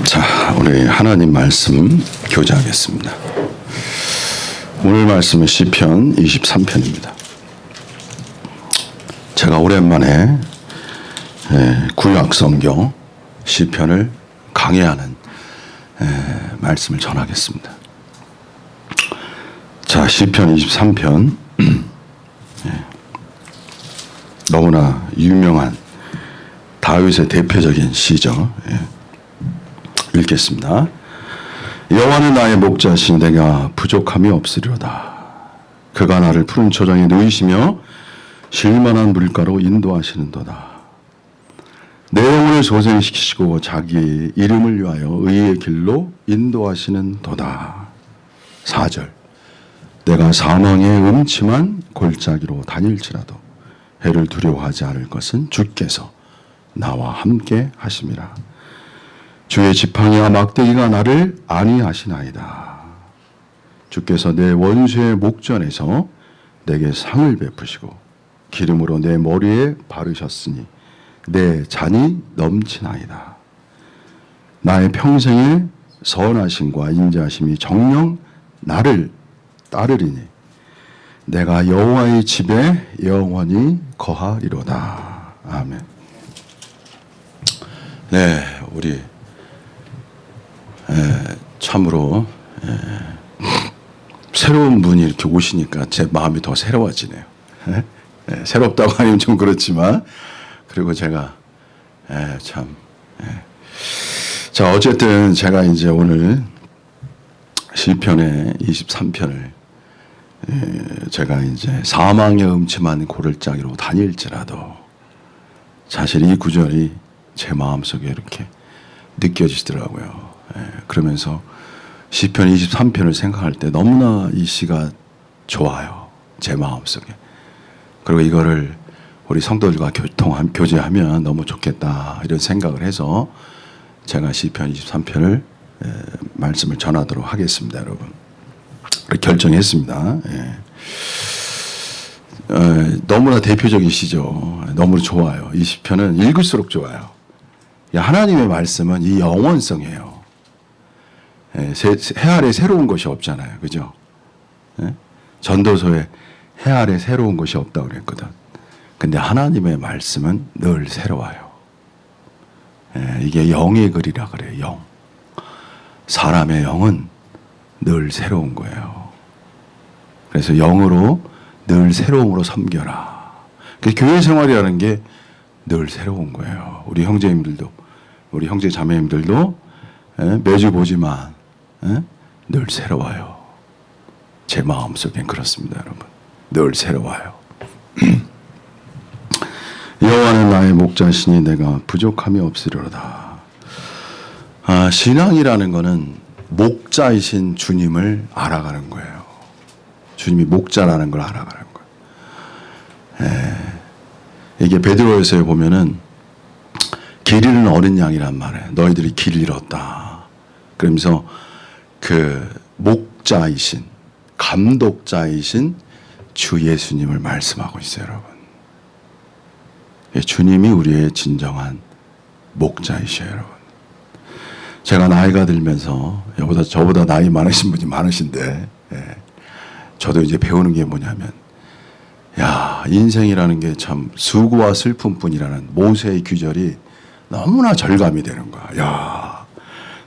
자, 우리 하나님 말씀 교제하겠습니다. 오늘 말씀은 시편 23편입니다. 제가 오랜만에 구약 성경 시편을 강해하는 말씀을 전하겠습니다. 자, 시편 23편 너무나 유명한 다윗의 대표적인 시죠. 읽겠습니다. 여호와는 나의 목자시니 내가 부족함이 없으리로다. 그가 나를 푸른 초장에 누이시며 쉴만한 물가로 인도하시는도다. 내 영혼을 소생시키시고 자기 이름을 위하여 의의 길로 인도하시는도다. 4절. 내가 사망의 음침한 골짜기로 다닐지라도 해를 두려워하지 않을 것은 주께서 나와 함께 하심이라. 주의 지팡이와 막대기가 나를 안위하시나이다. 주께서 내 원수의 목전에서 내게 상을 베푸시고 기름으로 내 머리에 바르셨으니 내 잔이 넘치나이다. 나의 평생의 선하심과 인자하심이 정녕 나를 따르리니 내가 여호와의 집에 영원히 거하리로다. 아멘. 네, 우리 참으로 새로운 분이 이렇게 오시니까 제 마음이 더 새로워지네요. 새롭다고 하면 좀 그렇지만, 그리고 제가 자, 어쨌든 제가 이제 오늘 시편의 23편을 제가 이제 사망의 음침한 고를짜기로 다닐지라도, 사실 이 구절이 제 마음속에 이렇게 느껴지더라고요. 그러면서 시편 23편을 생각할 때 너무나 이 시가 좋아요. 제 마음속에. 그리고 이거를 우리 성도들과 교제하면 너무 좋겠다, 이런 생각을 해서 제가 시편 23편을 말씀을 전하도록 하겠습니다. 여러분, 결정했습니다. 너무나 대표적인 시죠. 너무 좋아요. 이 시편은 읽을수록 좋아요. 하나님의 말씀은 이 영원성이에요. 해 아래 새로운 것이 없잖아요. 그죠? 전도서에 해 아래 새로운 것이 없다고 그랬거든. 근데 하나님의 말씀은 늘 새로워요. 이게 영의 글이라 그래요. 영. 사람의 영은 늘 새로운 거예요. 그래서 영으로 늘 새로움으로 섬겨라. 교회 생활이라는 게 늘 새로운 거예요. 우리 형제님들도, 우리 형제 자매님들도 매주 보지만 늘 새로워요. 제 마음속엔 그렇습니다, 여러분. 늘 새로워요. 여호와는 나의 목자시니 내가 부족함이 없으리로다. 신앙이라는 거는 목자이신 주님을 알아가는 거예요. 주님이 목자라는 걸 알아가는 거예요. 이게 베드로에서에 보면은 길 잃은 어린 양이란 말이에요. 너희들이 길 잃었다. 그러면서 그 목자이신, 감독자이신 주 예수님을 말씀하고 있어요, 여러분. 주님이 우리의 진정한 목자이셔요, 여러분. 제가 나이가 들면서 저보다 나이 많으신 분이 많으신데, 저도 이제 배우는 게 뭐냐면, 인생이라는 게 참 수고와 슬픔뿐이라는 모세의 규절이 너무나 절감이 되는 거야.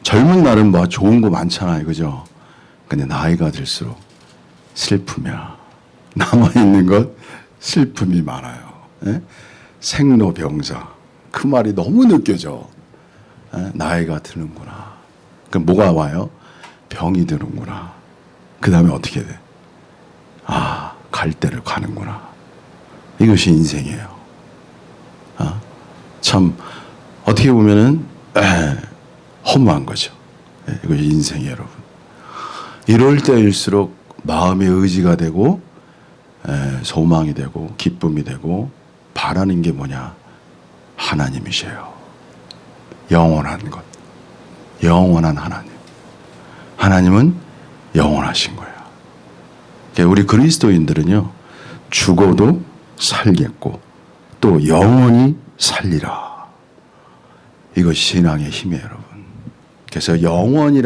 젊은 날은 뭐 좋은 거 많잖아요, 그죠? 근데 나이가 들수록 슬픔이야. 남아있는 것 슬픔이 많아요. 생로병사, 그 말이 너무 느껴져. 나이가 드는구나. 그럼 뭐가 와요? 병이 드는구나. 그 다음에 어떻게 돼? 갈 때를 가는구나. 이것이 인생이에요. 참 어떻게 보면은 허무한 거죠. 이것이 인생이에요, 여러분. 이럴 때일수록 마음의 의지가 되고 소망이 되고 기쁨이 되고 바라는 게 뭐냐? 하나님이셔요. 영원한 것, 영원한 하나님. 하나님은 영원하신 거예요. 우리 그리스도인들은요, 죽어도 살겠고 또 영원히 살리라. 이것이 신앙의 힘이에요, 여러분. 그래서 영원히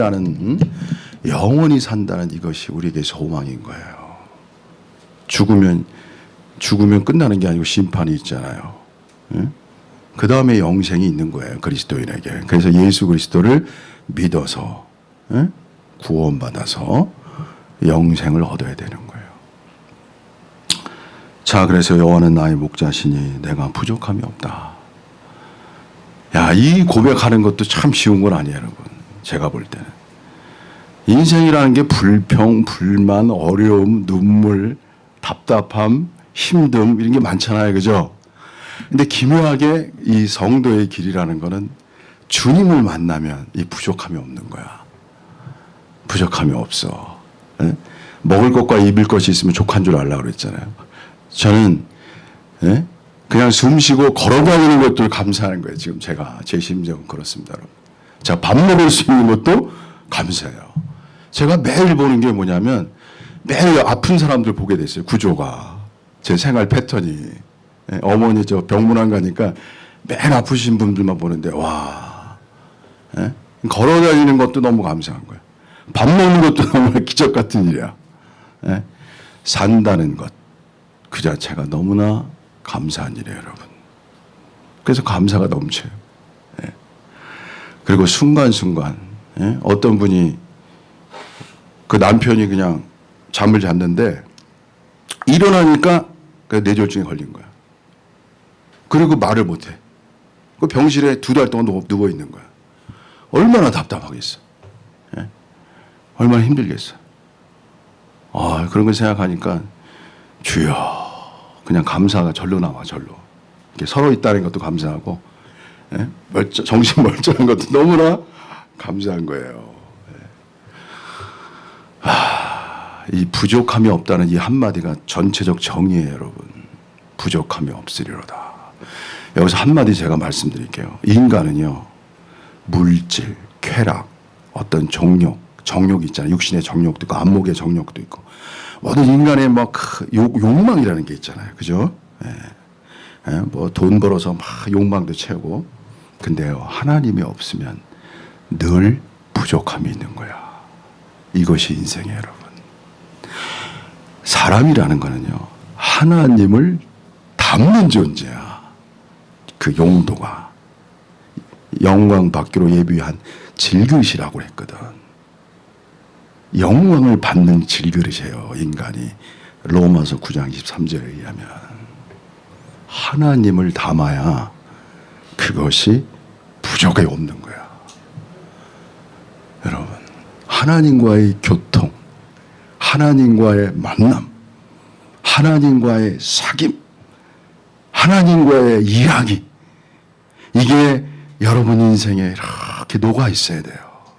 산다는 이것이 우리에게 소망인 거예요. 죽으면 끝나는 게 아니고 심판이 있잖아요. 그 다음에 영생이 있는 거예요, 그리스도인에게. 그래서 예수 그리스도를 믿어서 구원받아서 영생을 얻어야 되는 거예요. 자, 그래서 여호와는 나의 목자시니 내가 부족함이 없다. 야, 이 고백하는 것도 참 쉬운 건 아니에요, 여러분. 제가 볼 때는. 인생이라는 게 불평, 불만, 어려움, 눈물, 답답함, 힘듦 이런 게 많잖아요, 그죠? 근데 기묘하게 이 성도의 길이라는 거는 주님을 만나면 이 부족함이 없는 거야. 부족함이 없어. 예? 먹을 것과 입을 것이 있으면 족한 줄 알라고 그랬잖아요. 저는 그냥 숨 쉬고 걸어다니는 것도 감사하는 거예요. 지금 제 심정은 그렇습니다, 여러분. 자, 밥 먹을 수 있는 것도 감사해요. 제가 매일 보는 게 뭐냐면 매일 아픈 사람들 보게 됐어요. 구조가. 제 생활 패턴이. 어머니 저 병문안 가니까 매일 아프신 분들만 보는데 와. 걸어다니는 것도 너무 감사한 거예요. 밥 먹는 것도 너무 기적 같은 일이야. 산다는 것 그 자체가 너무나 감사한 일이에요, 여러분. 그래서 감사가 넘쳐요. 그리고 순간순간 어떤 분이 그 남편이 그냥 잠을 잤는데 일어나니까 그 뇌졸중에 걸린 거야. 그리고 말을 못해. 그 병실에 2달 동안 누워 있는 거야. 얼마나 답답하겠어. 얼마나 힘들겠어. 그런 걸 생각하니까 주여 그냥 감사가 절로 나와, 절로. 이렇게 서로 있다는 것도 감사하고 정신 멀쩡한 것도 너무나 감사한 거예요. 이 부족함이 없다는 이 한마디가 전체적 정의예요, 여러분. 부족함이 없으리로다. 여기서 한마디 제가 말씀드릴게요. 인간은요, 물질, 쾌락, 어떤 정욕 있잖아요. 육신의 정욕도 있고 안목의 정욕도 있고 모든 인간의 막 욕망이라는 게 있잖아요. 그죠? 뭐 돈 벌어서 막 욕망도 채우고. 근데요, 하나님이 없으면 늘 부족함이 있는 거야. 이것이 인생이에요, 여러분. 사람이라는 거는요, 하나님을 담는 존재야. 그 용도가 영광 받기로 예비한 질그릇이라고 했거든. 영광을 받는 질그릇이에요, 인간이. 로마서 9장 23절에 의하면 하나님을 담아야 그것이 부족이 없는 거야. 여러분, 하나님과의 교통, 하나님과의 만남, 하나님과의 사귐, 하나님과의 이야기, 이게 여러분 인생에 이렇게 녹아 있어야 돼요.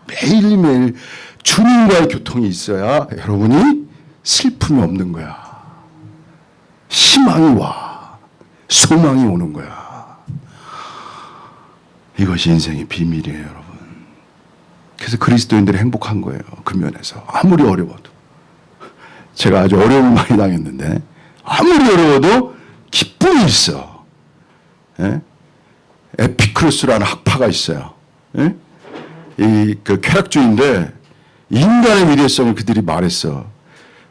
매일매일 주님과의 교통이 있어야 여러분이 슬픔이 없는 거야. 희망이 와. 소망이 오는 거야. 이것이 인생의 비밀이에요, 여러분. 그래서 그리스도인들이 행복한 거예요. 그 면에서. 아무리 어려워도. 제가 아주 어려움을 많이 당했는데 아무리 어려워도 기쁨이 있어. 에피크루스라는 학파가 있어요. 그 쾌락주의인데 인간의 미래성을 그들이 말했어.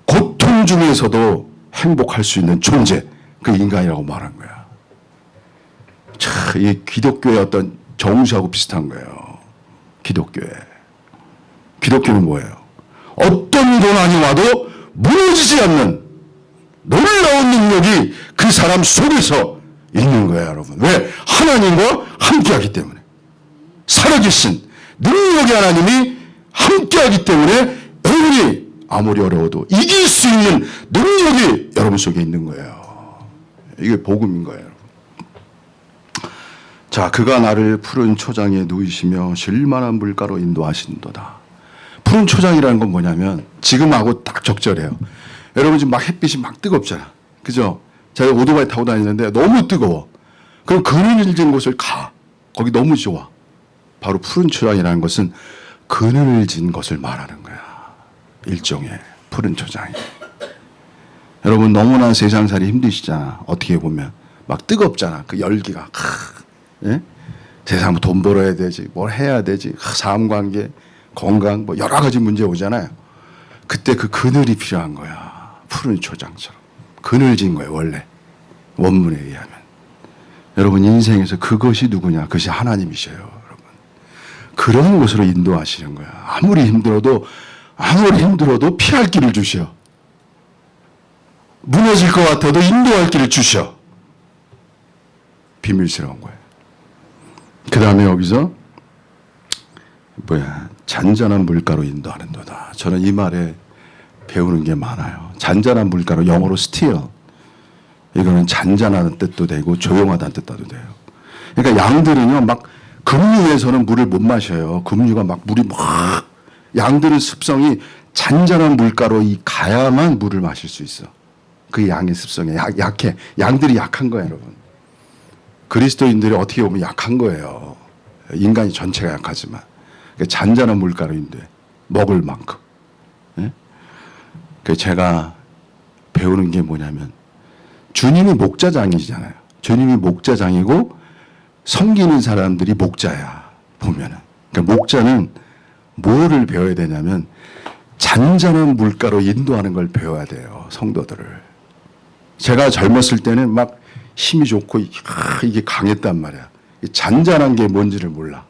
고통 중에서도 행복할 수 있는 존재, 그 인간이라고 말한 거야. 참, 이 기독교의 어떤 정수하고 비슷한 거예요. 기독교는 뭐예요? 어떤 고난이 와도 무너지지 않는 놀라운 능력이 그 사람 속에서 있는 거예요, 여러분. 왜? 하나님과 함께하기 때문에. 살아계신 능력의 하나님이 함께하기 때문에 여러분이 아무리 어려워도 이길 수 있는 능력이 여러분 속에 있는 거예요. 이게 복음인 거예요. 자, 그가 나를 푸른 초장에 누이시며 실만한 물가로 인도하신도다. 푸른 초장이라는 건 뭐냐면 지금하고 딱 적절해요. 여러분 지금 막 햇빛이 막 뜨겁잖아. 그죠? 제가 오토바이 타고 다니는데 너무 뜨거워. 그럼 그늘을 진 곳을 가. 거기 너무 좋아. 바로 푸른 초장이라는 것은 그늘을 진 것을 말하는 거야. 일종의 푸른 초장이. 여러분 너무나 세상살이 힘드시잖아. 어떻게 보면 막 뜨겁잖아. 그 열기가. 예? 세상 돈 벌어야 되지, 뭘 해야 되지, 삶관계, 건강 뭐 여러 가지 문제 오잖아요. 그때 그 그늘이 필요한 거야. 푸른 초장처럼 그늘진 거예요. 원래 원문에 의하면. 여러분 인생에서 그것이 누구냐? 그것이 하나님이셔요. 여러분 그런 곳으로 인도하시는 거야. 아무리 힘들어도 피할 길을 주셔. 무너질 것 같아도 인도할 길을 주셔. 비밀스러운 거예요. 그 다음에 여기서 잔잔한 물가로 인도하는도다. 저는 이 말에 배우는 게 많아요. 잔잔한 물가로, 영어로 still. 이거는 잔잔한 뜻도 되고 조용하다는 뜻도 돼요. 그러니까 양들은요, 막 급류에서는 물을 못 마셔요. 급류가 막 물이 막, 양들은 습성이 잔잔한 물가로 가야만 물을 마실 수 있어. 그 양의 습성에 약해. 양들이 약한 거예요, 여러분. 그리스도인들이 어떻게 보면 약한 거예요. 인간이 전체가 약하지만. 그러니까 잔잔한 물가로 인도해. 먹을 만큼. 예? 그래서 제가 배우는 게 뭐냐면 주님이 목자장이잖아요. 주님이 목자장이고 섬기는 사람들이 목자야. 보면은. 그러니까 목자는 뭐를 배워야 되냐면 잔잔한 물가로 인도하는 걸 배워야 돼요. 성도들을. 제가 젊었을 때는 막 힘이 좋고 이게 강했단 말이야. 잔잔한 게 뭔지를 몰라.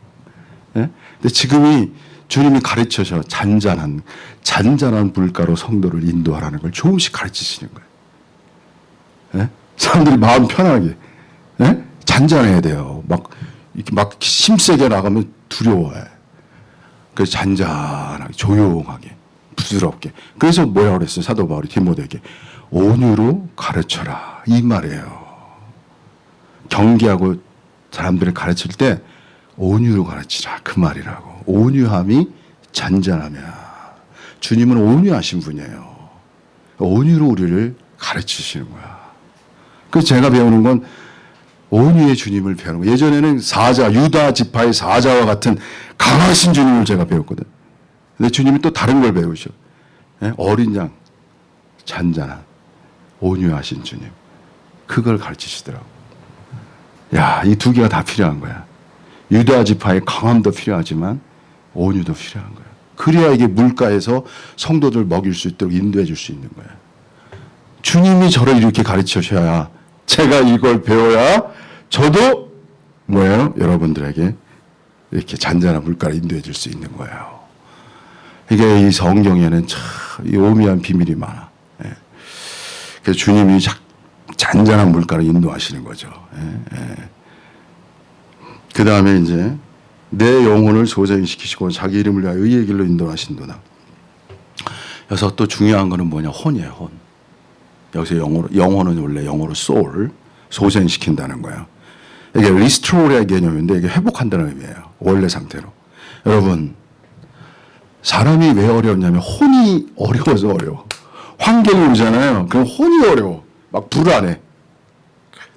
예? 근데 지금이 주님이 가르쳐서 잔잔한 물가로 성도를 인도하라는 걸 조금씩 가르치시는 거예요. 예? 사람들이 마음 편하게. 예? 잔잔해야 돼요. 막 힘세게 나가면 두려워해. 그래서 잔잔하게, 조용하게, 부드럽게. 그래서 뭐라고 그랬어요? 사도 바울이 디모데에게. 온유로 가르쳐라. 이 말이에요. 경계하고 사람들을 가르칠 때 온유로 가르치라. 그 말이라고. 온유함이 잔잔함이야. 주님은 온유하신 분이에요. 온유로 우리를 가르치시는 거야. 그래서 제가 배우는 건 온유의 주님을 배우는 거예요. 예전에는 유다 지파의 사자와 같은 강하신 주님을 제가 배웠거든. 근데 주님이 또 다른 걸 배우셔. 어린 양, 잔잔한, 온유하신 주님. 그걸 가르치시더라고. 야, 이 두 개가 다 필요한 거야. 유다 지파의 강함도 필요하지만 온유도 필요한 거야. 그래야 이게 물가에서 성도들 먹일 수 있도록 인도해 줄 수 있는 거야. 주님이 저를 이렇게 가르치셔야 제가 이걸 배워야 저도 여러분들에게 이렇게 잔잔한 물가를 인도해 줄 수 있는 거예요. 이게 이 성경에는 참 이 오묘한 비밀이 많아. 예. 그래서 주님이 잔잔한 물가를 인도하시는 거죠. 그 다음에 이제 내 영혼을 소생시키시고 자기 이름을 위하여 의의 길로 인도하신도다. 여기서 또 중요한 거는 뭐냐? 혼이에요. 혼. 여기서 영혼은 원래 영어로 soul, 소생시킨다는 거예요. 이게 리스토어의 개념인데 이게 회복한다는 의미예요. 원래 상태로. 여러분, 사람이 왜 어렵냐면 혼이 어려워서 어려워. 환경이 오잖아요. 그럼 혼이 어려워. 막 불안해.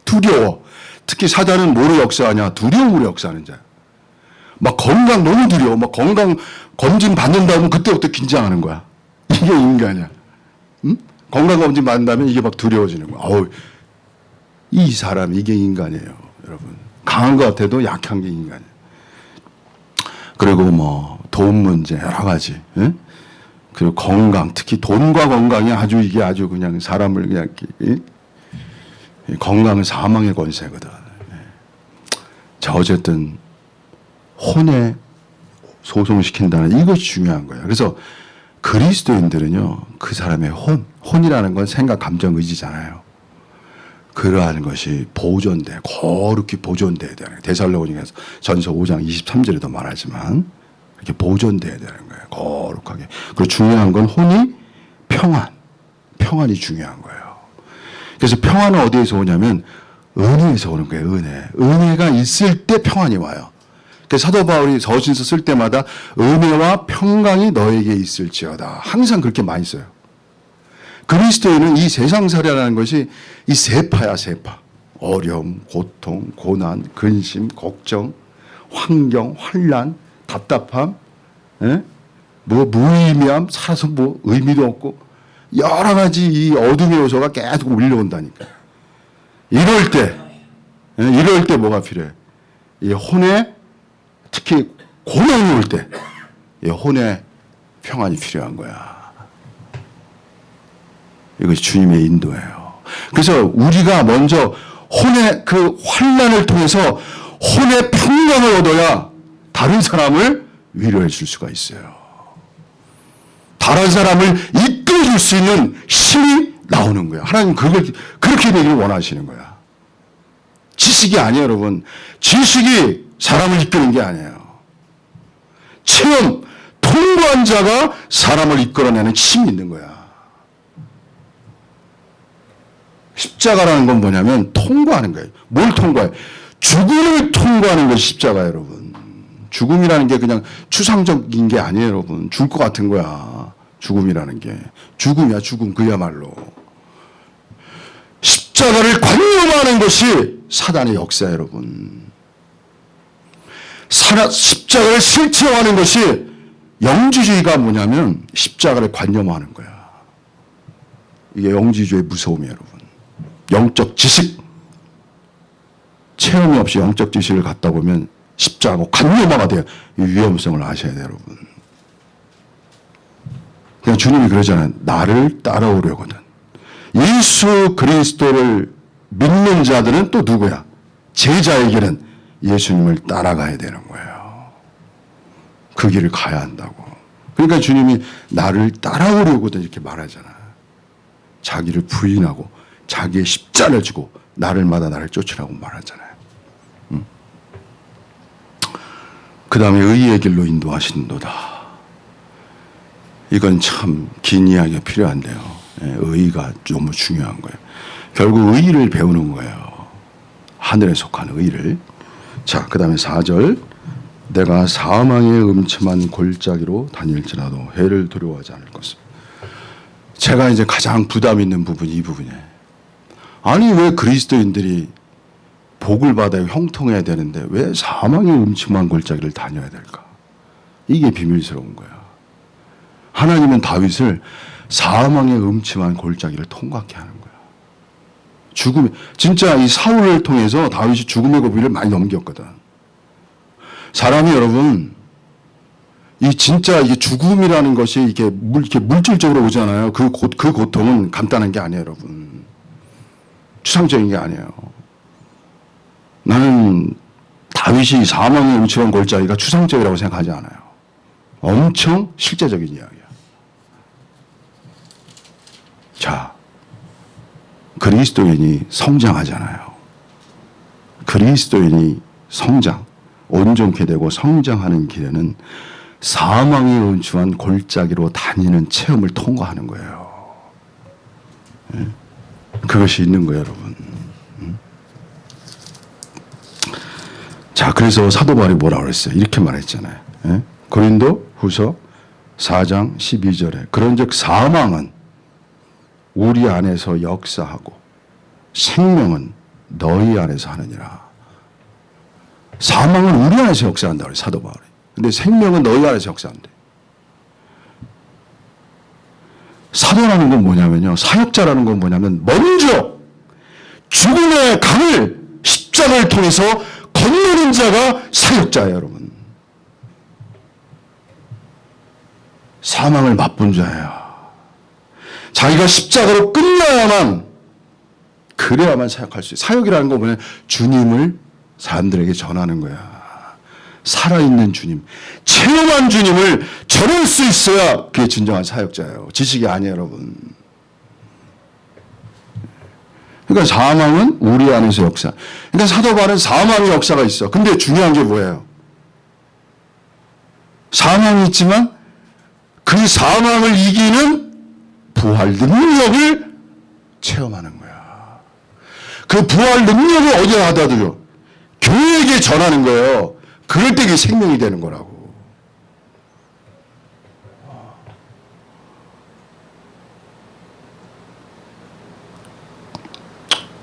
두려워. 특히 사단은 뭐로 역사하냐? 두려움으로 역사하는 자야. 막 건강 너무 두려워. 막 건강 검진 받는다면 그때부터 긴장하는 거야. 이게 인간이야. 응? 건강 검진 받는다면 이게 막 두려워지는 거야. 이 사람 이게 인간이에요, 여러분. 강한 것 같아도 약한 게 인간이에요. 그리고 돈 문제 여러 가지. 응? 그리고 건강, 특히 돈과 건강이 이게 아주 그냥 사람을 그냥 건강은 사망의 권세거든. 자, 어쨌든 혼에 소송시킨다는 이것이 중요한 거예요. 그래서 그리스도인들은요, 그 사람의 혼이라는 건 생각, 감정, 의지잖아요. 그러한 것이 보존돼, 거룩히 보존돼야 되는 거예요. 데살로니가서 전서 5장 23절에도 말하지만 이렇게 보존돼야 되는 거예요. 거룩하게. 그리고 중요한 건 혼이 평안이 중요한 거예요. 그래서 평안은 어디에서 오냐면 은혜에서 오는 거예요. 은혜가 있을 때 평안이 와요. 그래서 사도 바울이 서신서 쓸 때마다 은혜와 평강이 너에게 있을지어다. 항상 그렇게 많이 써요. 그리스도인은 이 세상살이라는 것이 이 세파야, 세파. 어려움, 고통, 고난, 근심, 걱정, 환경, 환난, 답답함, 무의미함, 살아서 의미도 없고, 여러 가지 이 어둠의 요소가 계속 밀려온다니까. 이럴 때 뭐가 필요해? 이 혼에, 특히 고난이 올 때, 이 혼에 평안이 필요한 거야. 이것이 주님의 인도예요. 그래서 우리가 먼저 혼의 그 환난을 통해서 혼의 평강을 얻어야 다른 사람을 위로해 줄 수가 있어요. 다른 사람을 이끌어 줄 수 있는 힘이 나오는 거야. 하나님 그걸 그렇게 되기를 원하시는 거야. 지식이 아니에요, 여러분. 지식이 사람을 이끄는 게 아니에요. 체험, 통과한 자가 사람을 이끌어내는 힘이 있는 거야. 십자가라는 건 뭐냐면 통과하는 거예요. 뭘 통과해? 죽음을 통과하는 것이 십자가예요, 여러분. 죽음이라는 게 그냥 추상적인 게 아니에요, 여러분. 죽을 것 같은 거야. 죽음이라는 게. 죽음이야, 죽음. 그야말로. 십자가를 관념하는 것이 사단의 역사예요, 여러분. 십자가를 실체화하는 것이 영지주의가 뭐냐면 십자가를 관념하는 거야. 이게 영지주의의 무서움이에요, 여러분. 영적 지식, 체험이 없이 영적 지식을 갖다 보면 십자가고 관념화가 돼요. 이 위험성을 아셔야 돼요, 여러분. 그냥 주님이 그러잖아요. 나를 따라오려거든. 예수 그리스도를 믿는 자들은 또 누구야? 제자에게는 예수님을 따라가야 되는 거예요. 그 길을 가야 한다고. 그러니까 주님이 나를 따라오려거든 이렇게 말하잖아. 자기를 부인하고 자기의 십자를 지고 나를마다 나를 쫓으라고 말하잖아요. 그 다음에 의의 길로 인도하신도다. 이건 참 긴 이야기가 필요한데요. 의의가 너무 중요한 거예요. 결국 의의를 배우는 거예요. 하늘에 속한 의의를. 자, 그 다음에 4절. 내가 사망의 음침한 골짜기로 다닐지라도 해를 두려워하지 않을 것을. 제가 이제 가장 부담 있는 부분이 이 부분이에요. 아니 왜 그리스도인들이 복을 받아야 형통해야 되는데 왜 사망의 음침한 골짜기를 다녀야 될까? 이게 비밀스러운 거야. 하나님은 다윗을 사망의 음침한 골짜기를 통과케 하는 거야. 죽음, 진짜 이 사울을 통해서 다윗이 죽음의 고비를 많이 넘겼거든. 사람이 여러분, 이 진짜 이게 죽음이라는 것이 이렇게 물질적으로 오잖아요. 그 고통은 간단한 게 아니에요, 여러분. 추상적인 게 아니에요. 나는 다윗이 사망의 음침한 골짜기가 추상적이라고 생각하지 않아요. 엄청 실제적인 이야기야. 자, 그리스도인이 성장하잖아요. 그리스도인이 온전케 되고 성장하는 길에는 사망의 음침한 골짜기로 다니는 체험을 통과하는 거예요. 그것이 있는 거예요, 여러분. 자, 그래서 사도 바울이 뭐라고 그랬어요? 이렇게 말했잖아요. 고린도 후서 4장 12절에 그런즉 사망은 우리 안에서 역사하고 생명은 너희 안에서 하느니라. 사망은 우리 안에서 역사한다고 그래요, 사도 바울이. 근데 생명은 너희 안에서 역사한대. 사도라는 건 뭐냐면요. 사역자라는 건 뭐냐면 먼저 죽음의 강을 십자가를 통해서 건너는 자가 사역자예요, 여러분. 사망을 맛본 자예요. 자기가 십자가로 끝나야만, 그래야만 사역할 수 있어요. 사역이라는 건 뭐냐면 주님을 사람들에게 전하는 거야. 살아있는 주님, 체험한 주님을 전할 수 있어야 그게 진정한 사역자예요. 지식이 아니에요, 여러분. 그러니까 사망은 우리 안에서 역사. 그러니까 사도 바울은 사망의 역사가 있어. 근데 중요한 게 뭐예요? 사망이 있지만 그 사망을 이기는 부활 능력을 체험하는 거야. 그 부활 능력을 어디에 하다 들여? 교회에게 전하는 거예요. 그럴 때 그게 생명이 되는 거라고.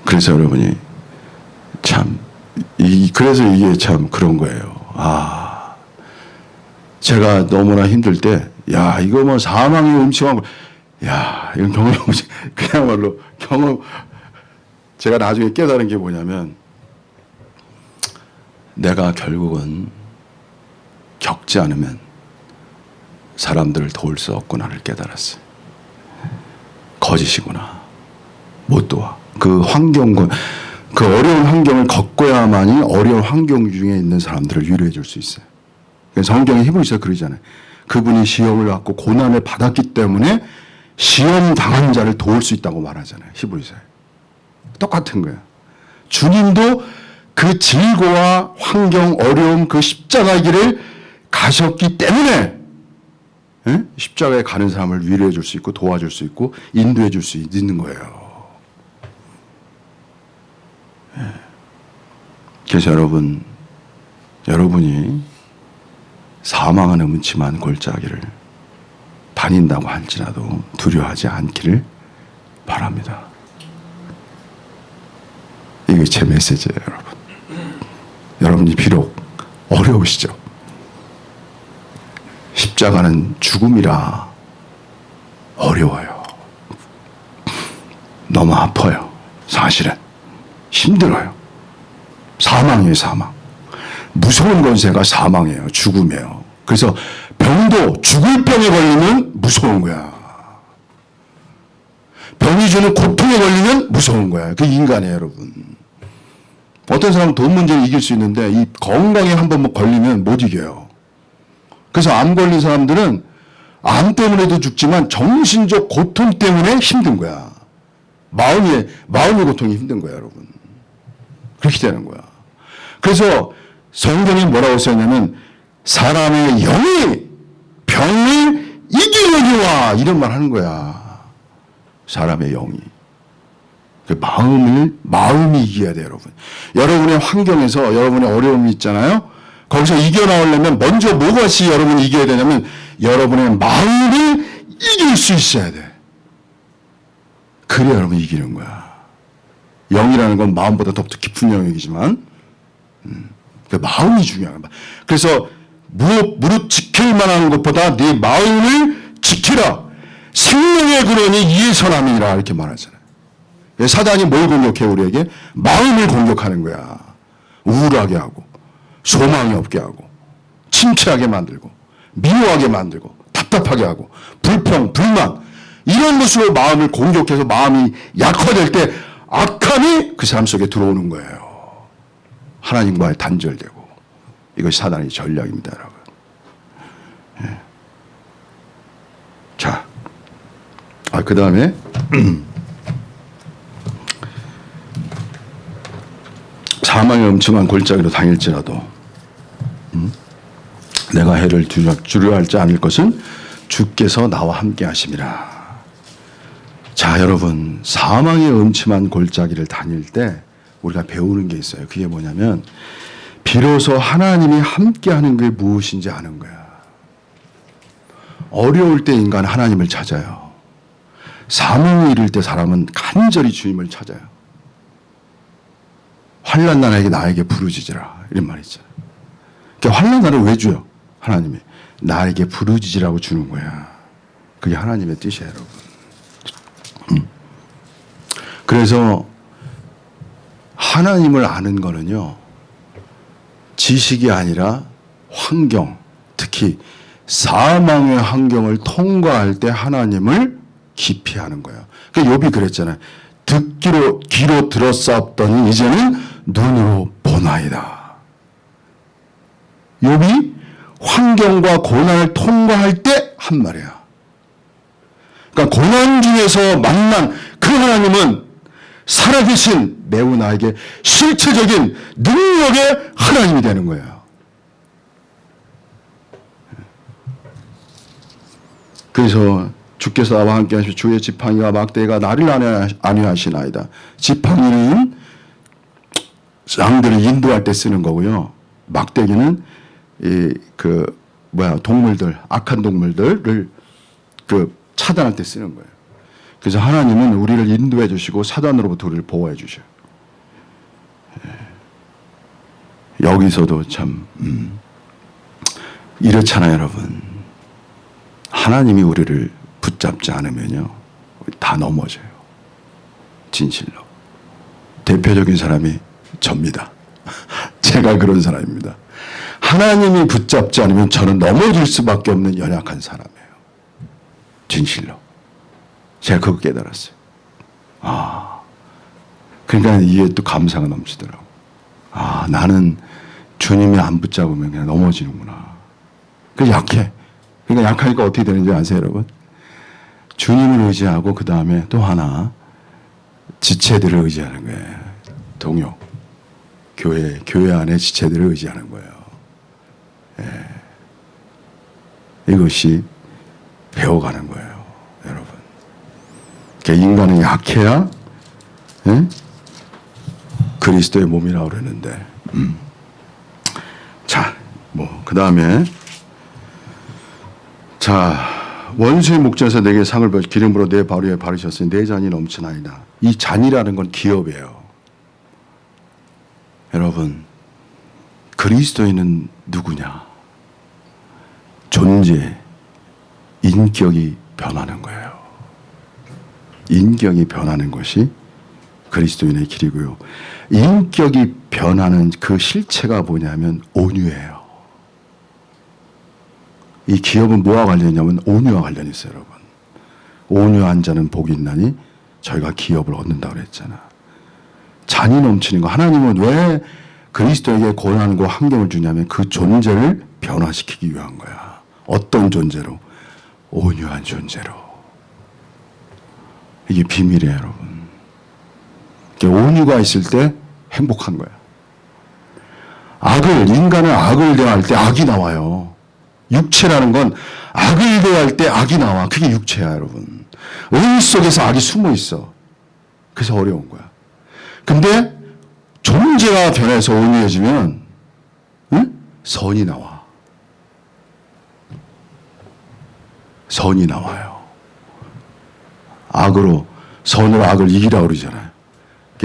그래서 여러분이 참, 그래서 이게 참 그런 거예요. 제가 너무나 힘들 때, 이거 뭐 사망이 음침한 거, 야, 이건 그야말로 경험. 제가 나중에 깨달은 게 뭐냐면, 내가 결국은 겪지 않으면 사람들을 도울 수 없구나를 깨달았어요. 거짓이구나. 못 도와. 그 환경과 그 어려운 환경을 겪어야만이 어려운 환경 중에 있는 사람들을 위로해 줄 수 있어요. 성경에 히브리서에 그러잖아요. 그분이 시험을 받고 고난을 받았기 때문에 시험 당한 자를 도울 수 있다고 말하잖아요. 히브리서에. 똑같은 거예요. 주님도 그 질고와 환경, 어려움, 그 십자가 길을 가셨기 때문에 십자가에 가는 사람을 위로해 줄 수 있고 도와줄 수 있고 인도해 줄 수 있는 거예요. 그래서 여러분이 사망하는 음침한 골짜기를 다닌다고 할지라도 두려워하지 않기를 바랍니다. 이게 제 메시지예요, 여러분. 여러분이 비록 어려우시죠? 십자가는 죽음이라 어려워요. 너무 아파요. 사실은 힘들어요. 사망이에요, 사망. 무서운 권세가 사망이에요, 죽음이에요. 그래서 병도 죽을 병에 걸리면 무서운 거야. 병이 주는 고통에 걸리면 무서운 거야. 그 인간이에요, 여러분. 어떤 사람은 돈 문제를 이길 수 있는데 이 건강에 한번 걸리면 못 이겨요. 그래서 암 걸린 사람들은 암 때문에도 죽지만 정신적 고통 때문에 힘든 거야. 마음의 고통이 힘든 거야, 여러분. 그렇게 되는 거야. 그래서 성경이 뭐라고 써있냐면 사람의 영이 병을 이기려니와 이런 말 하는 거야. 사람의 영이. 그 마음이 이겨야 돼요, 여러분. 여러분의 환경에서 여러분의 어려움이 있잖아요. 거기서 이겨나오려면 먼저 무엇이 여러분이 이겨야 되냐면 여러분의 마음을 이길 수 있어야 돼. 그래야 여러분이 이기는 거야. 영이라는 건 마음보다 더 깊은 영역이지만 그 마음이 중요한 거야. 그래서 무릇 지킬 만한 것보다 네 마음을 지키라. 생명의 근원이 이에서 남이라 이렇게 말하잖아요. 사단이 뭘 공격해 우리에게? 마음을 공격하는 거야. 우울하게 하고 소망이 없게 하고 침체하게 만들고 미워하게 만들고 답답하게 하고 불평, 불만 이런 것으로 마음을 공격해서 마음이 약화될 때 악함이 그 사람 속에 들어오는 거예요. 하나님과의 단절되고. 이것이 사단의 전략입니다, 여러분. 예. 자, 그 다음에 사망의 엄청난 골짜기로 다닐지라도 내가 해를 두려워하지 않을 것은 주께서 나와 함께 하심이라. 자, 여러분, 사망의 음침한 골짜기를 다닐 때 우리가 배우는 게 있어요. 그게 뭐냐면 비로소 하나님이 함께하는 게 무엇인지 아는 거야. 어려울 때 인간은 하나님을 찾아요. 사명이 이를 때 사람은 간절히 주님을 찾아요. 환난 날에게 나에게 부르짖으라 이런 말이 있잖아요. 그러니까 환난 날을 왜 줘요? 하나님이 나에게 부르짖으라고 주는 거야. 그게 하나님의 뜻이에요, 여러분. 그래서 하나님을 아는 거는요, 지식이 아니라 환경, 특히 사망의 환경을 통과할 때 하나님을 깊이 아는 거예요. 그러니까 욥이 그랬잖아요. 귀로 들었사옵더니 이제는 눈으로 보나이다. 욥이 환경과 고난을 통과할 때 한 말이야. 그러니까 고난 중에서 만난 그 하나님은 살아계신 매우 나에게 실체적인 능력의 하나님이 되는 거예요. 그래서 주께서 나와 함께 하시고 주의 지팡이와 막대가 나를 안위하시나이다. 지팡이는 양들을 인도할 때 쓰는 거고요. 막대기는 동물들, 악한 동물들을 차단할 때 쓰는 거예요. 그래서 하나님은 우리를 인도해 주시고 사단으로부터 우리를 보호해 주셔요. 여기서도 참 이렇잖아요, 여러분. 하나님이 우리를 붙잡지 않으면요, 다 넘어져요. 진실로. 대표적인 사람이 접니다. 제가 그런 사람입니다. 하나님이 붙잡지 않으면 저는 넘어질 수밖에 없는 연약한 사람이에요. 진실로. 제가 그거 깨달았어요. 그러니까 이게 또 감사가 넘치더라고. 나는 주님이 안 붙잡으면 그냥 넘어지는구나. 그 약해. 그러니까 약하니까 어떻게 되는지 아세요, 여러분? 주님을 의지하고 그 다음에 또 하나 지체들을 의지하는 거예요. 동요. 교회 안에 지체들을 의지하는 거예요. 이것이 배워가는 거예요, 여러분. 그러니까 인간은 약해야 그리스도의 몸이라고 그러는데. 자, 그 다음에 원수의 목전에서 내게 상을 받 기름으로 내 발 위에 바르셨으니 내 잔이 넘치나이다. 이 잔이라는 건 기업이에요. 여러분, 그리스도인은 누구냐? 존재, 인격이 변하는 거예요. 인격이 변하는 것이 그리스도인의 길이고요. 인격이 변하는 그 실체가 뭐냐면 온유예요. 이 기업은 뭐와 관련이냐면 온유와 관련이 있어요, 여러분. 온유한 자는 복이 있나니 저희가 기업을 얻는다고 그랬잖아. 잔이 넘치는 거. 하나님은 왜 그리스도에게 고난과 환경을 주냐면 그 존재를 변화시키기 위한 거야. 어떤 존재로? 온유한 존재로. 이게 비밀이에요, 여러분. 온유가 있을 때 행복한 거야. 인간은 악을 대할 때 악이 나와요. 육체라는 건 악을 대할 때 악이 나와. 그게 육체야, 여러분. 의 속에서 악이 숨어 있어. 그래서 어려운 거야. 근데 존재가 변해서 온유해지면 선이 나와. 선이 나와요. 선으로 악을 이기라고 그러잖아요.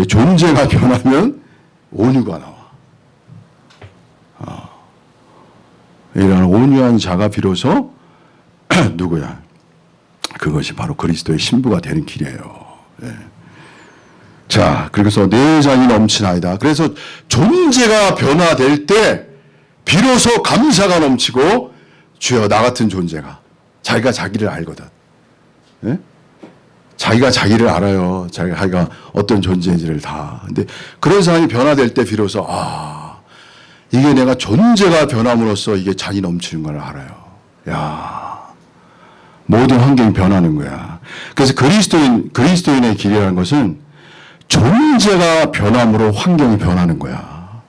존재가 변하면 온유가 나와. 이런 온유한 자가 비로소 누구야? 그것이 바로 그리스도의 신부가 되는 길이에요. 자, 그래서 내 잔이 넘치나이다. 그래서 존재가 변화될 때 비로소 감사가 넘치고, 주여, 나 같은 존재가, 자기가 자기를 알거든. 자기가 자기를 알아요. 자기가 어떤 존재인지를 다. 근데 그런 사람이 변화될 때 비로소 이게 내가 존재가 변함으로써 이게 잔이 넘치는 걸 알아요. 모든 환경이 변하는 거야. 그래서 그리스도인의 길이라는 것은 존재가 변함으로 환경이 변하는 거야.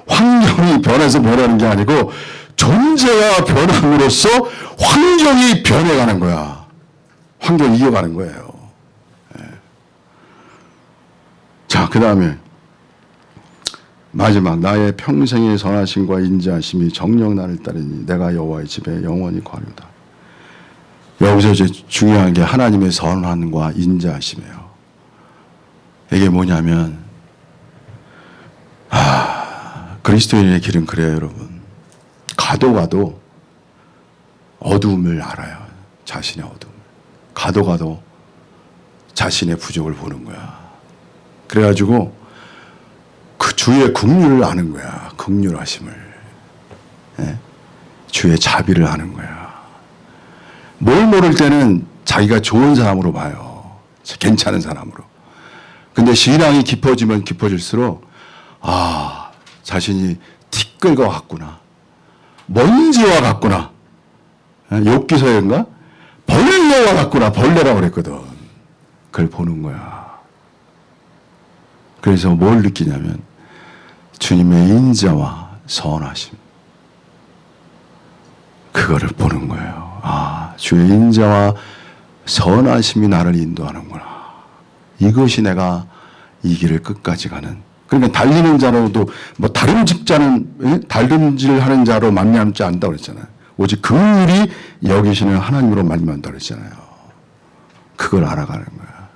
환경이 변해서 변하는 게 아니고 존재가 변함으로써 환경이 변해가는 거야. 환경이 이어가는 거예요. 자, 그 다음에 마지막, 나의 평생의 선하심과 인자하심이 정녕 나를 따르니 내가 여호와의 집에 영원히 거하리로다. 여기서 이제 중요한 게 하나님의 선함과 인자하심이에요. 이게 뭐냐면 그리스도인의 길은 그래요, 여러분. 가도 어두움을 알아요. 자신의 어두움. 가도 자신의 부족을 보는 거야. 그래가지고 그 주의 긍휼을 아는 거야. 긍휼하심을. 주의 자비를 아는 거야. 뭘 모를 때는 자기가 좋은 사람으로 봐요. 괜찮은 사람으로. 근데 신앙이 깊어지면 깊어질수록 자신이 티끌과 같구나. 먼지와 같구나. 욥기서인가? 벌레와 같구나. 벌레라고 그랬거든. 그걸 보는 거야. 그래서 뭘 느끼냐면 주님의 인자와 선하심. 그거를 보는 거예요. 주의 인자와 선하심이 나를 인도하는구나. 이것이 내가 이 길을 끝까지 가는. 그러니까 달리는 자로도 다름질하는 자로 만남지 않는다고 그랬잖아요. 오직 긍휼히 여기시는 하나님으로 만난다고 그랬잖아요. 그걸 알아가는 거야.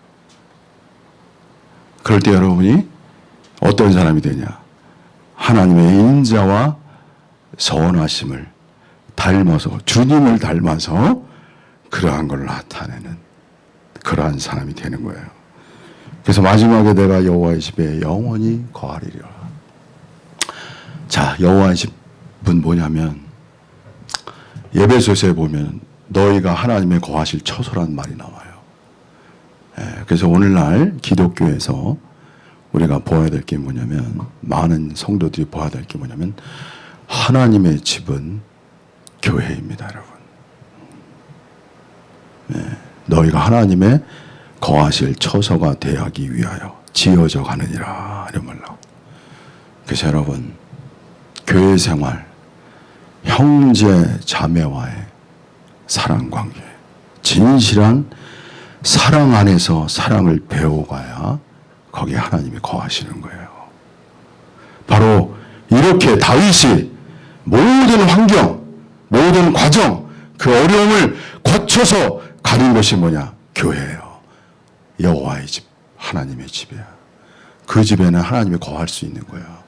그럴 때 여러분이 어떤 사람이 되냐? 하나님의 인자와 선하심을 닮아서, 주님을 닮아서 그러한 걸 나타내는 그러한 사람이 되는 거예요. 그래서 마지막에 내가 여호와의 집에 영원히 거하리라. 자, 여호와의 집은 뭐냐면 에베소서에 보면 너희가 하나님의 거하실 처소라는 말이 나와요. 그래서 오늘날 기독교에서 우리가 보아야 될 게 뭐냐면, 많은 성도들이 보아야 될 게 뭐냐면, 하나님의 집은 교회입니다, 여러분. 너희가 하나님의 거하실 처소가 되기 위하여 지어져 가느니라, 이런 말로. 그래서 여러분, 교회 생활, 형제 자매와의 사랑 관계, 진실한 사랑 안에서 사랑을 배워가야 거기에 하나님이 거하시는 거예요. 바로 이렇게 다윗이 모든 환경, 모든 과정, 그 어려움을 거쳐서 가는 것이 뭐냐? 교회예요. 여호와의 집, 하나님의 집이야. 그 집에는 하나님이 거할 수 있는 거야.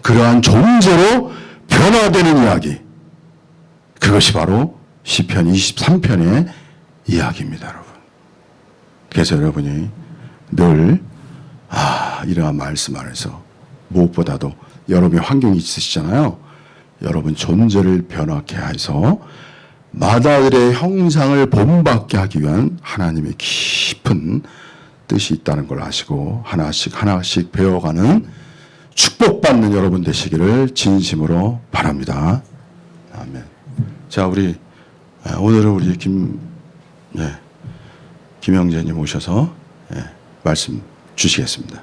그러한 존재로 변화되는 이야기, 그것이 바로 시편 23편의 이야기입니다, 여러분. 그래서 여러분이 늘 이러한 말씀 안에서 무엇보다도 여러분의 환경이 있으시잖아요. 여러분 존재를 변화케 해서 마다들의 형상을 본받게 하기 위한 하나님의 깊은 뜻이 있다는 걸 아시고 하나씩 하나씩 배워가는 축복받는 여러분 되시기를 진심으로 바랍니다. 아멘. 자, 우리 오늘은 우리 김영재님 오셔서 말씀 주시겠습니다.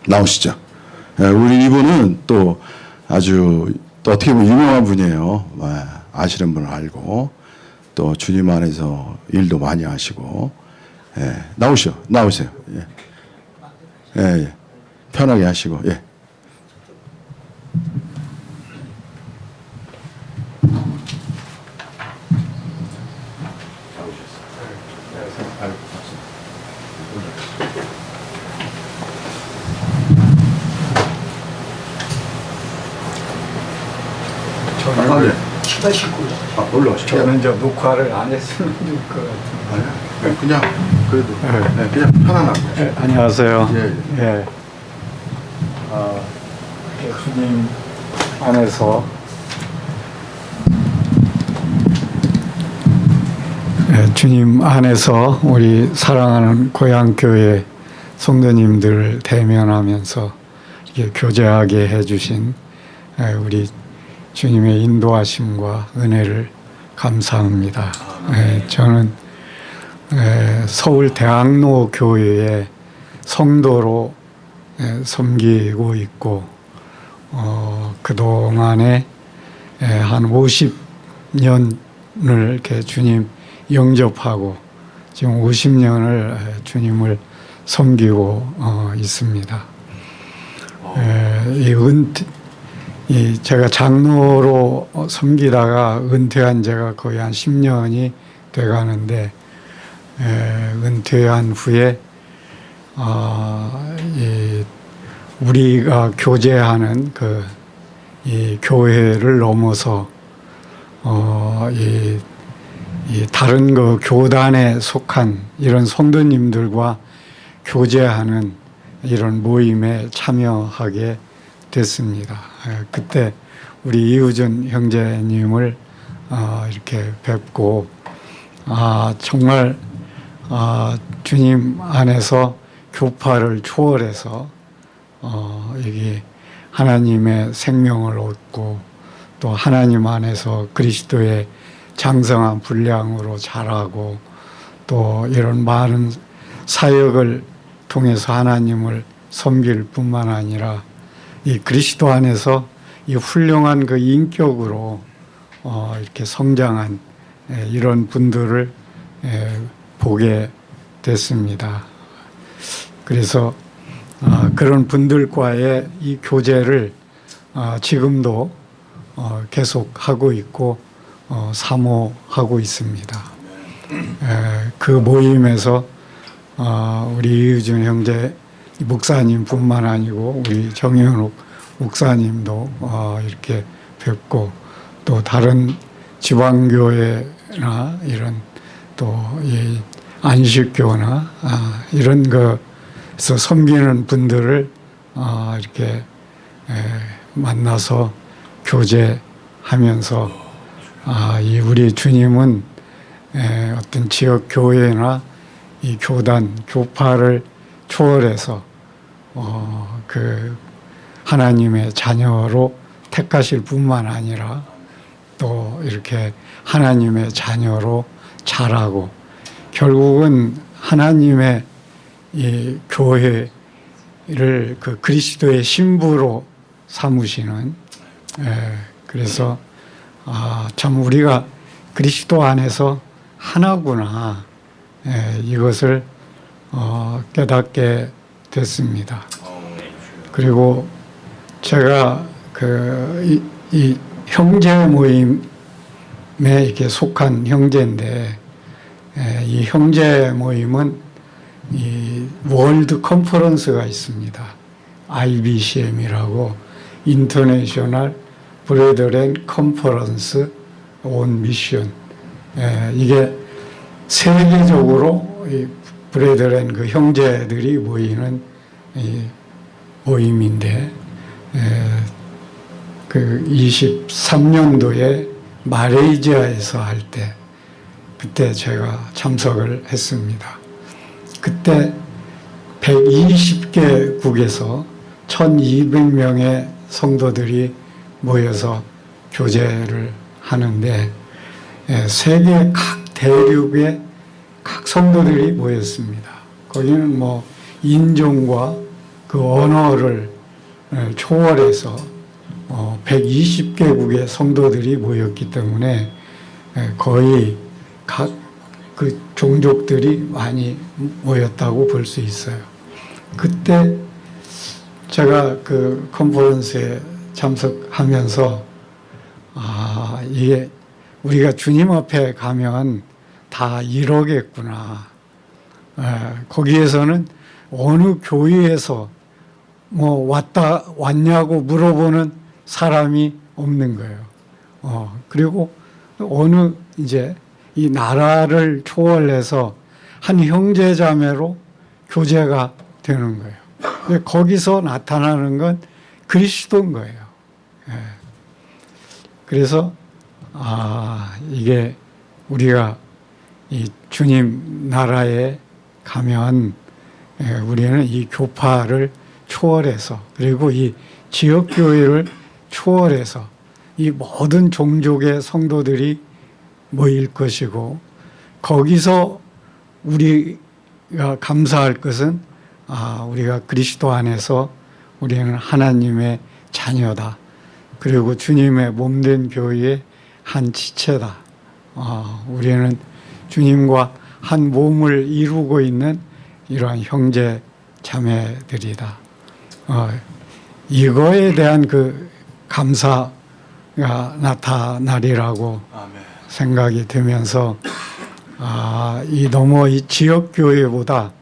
나오시죠. 우리 이분은 또 아주 또 어떻게 보면 유명한 분이에요. 아시는 분을 알고 또 주님 안에서 일도 많이 하시고. 나오세요. 편하게 하시고. 키가 싣고 올라오시죠. 저는 저 녹화를 안 했으면 좋을 것 같은데. 그냥 그래도 그냥 편안하게. 안녕하세요. 예. 주님 안에서 주님 안에서 우리 사랑하는 고향교회 성도님들 대면하면서 이렇게 교제하게 해주신 우리 주님의 인도하심과 은혜를 감사합니다. 저는 서울 대학로 교회의 성도로 섬기고 있고 그동안에 한 50년을 이렇게 주님 영접하고 지금 50년을 주님을 섬기고 있습니다. 제가 장로로 섬기다가 은퇴한 지가 거의 한 10년이 돼가는데 은퇴한 후에 우리가 교제하는 이 교회를 넘어서 다른 교단에 속한 이런 성도님들과 교제하는 이런 모임에 참여하게 됐습니다. 그때 우리 이우준 형제님을 이렇게 뵙고 정말 주님 안에서 교파를 초월해서 이게 하나님의 생명을 얻고 또 하나님 안에서 그리스도의 장성한 분량으로 자라고 또 이런 많은 사역을 통해서 하나님을 섬길 뿐만 아니라 이 그리스도 안에서 이 훌륭한 그 인격으로 이렇게 성장한 이런 분들을 보게 됐습니다. 그래서 그런 분들과의 이 교제를 지금도 계속 하고 있고 사모하고 있습니다. 그 모임에서 우리 이우준 형제 목사님뿐만 아니고 우리 정현욱 목사님도 이렇게 뵙고 또 다른 지방교회 교회나 이런 또 이 안식교나 이런 것에서 섬기는 분들을 이렇게 만나서 교제하면서 이 우리 주님은 어떤 지역 교회나 이 교단 교파를 초월해서 그 하나님의 자녀로 택하실 뿐만 아니라 또 이렇게 하나님의 자녀로 자라고 결국은 하나님의 이 교회를 그 그리스도의 신부로 삼으시는 그래서 참 우리가 그리스도 안에서 하나구나 이것을 깨닫게 됐습니다. 그리고 제가 이 형제 모임에 이렇게 속한 형제인데 이 형제 모임은 이 월드 컨퍼런스가 있습니다. IBCM이라고 인터내셔널 브레드렌 컨퍼런스 온 미션. 이게 세계적으로 이 브레드렌 그 형제들이 모이는 이 모임인데 그 23년도에 말레이시아에서 할 때 그때 제가 참석을 했습니다. 그때 120개국에서 1200명의 성도들이 모여서 교제를 하는데 세계 각 대륙의 각 성도들이 모였습니다. 거기는 뭐 인종과 그 언어를 초월해서 120개국의 성도들이 모였기 때문에 거의 각 그 종족들이 많이 모였다고 볼 수 있어요. 그때 제가 그 컨퍼런스에 참석하면서 이게 우리가 주님 앞에 가면 다 이러겠구나. 거기에서는 어느 교회에서 뭐 왔냐고 물어보는 사람이 없는 거예요. 그리고 어느 이제 이 나라를 초월해서 한 형제자매로 교제가 되는 거예요. 근데 거기서 나타나는 건 그리스도인 거예요. 그래서 이게 우리가 이 주님 나라에 가면 우리는 이 교파를 초월해서 그리고 이 지역교회를 초월해서 이 모든 종족의 성도들이 모일 것이고 거기서 우리가 감사할 것은 우리가 그리스도 안에서 우리는 하나님의 자녀다. 그리고 주님의 몸된 교회의 한 지체다. 우리는 주님과 한 몸을 이루고 있는 이러한 형제 자매들이다. 이거에 대한 그 감사가 나타나리라고 생각이 되면서 이 너무 이 지역 교회보다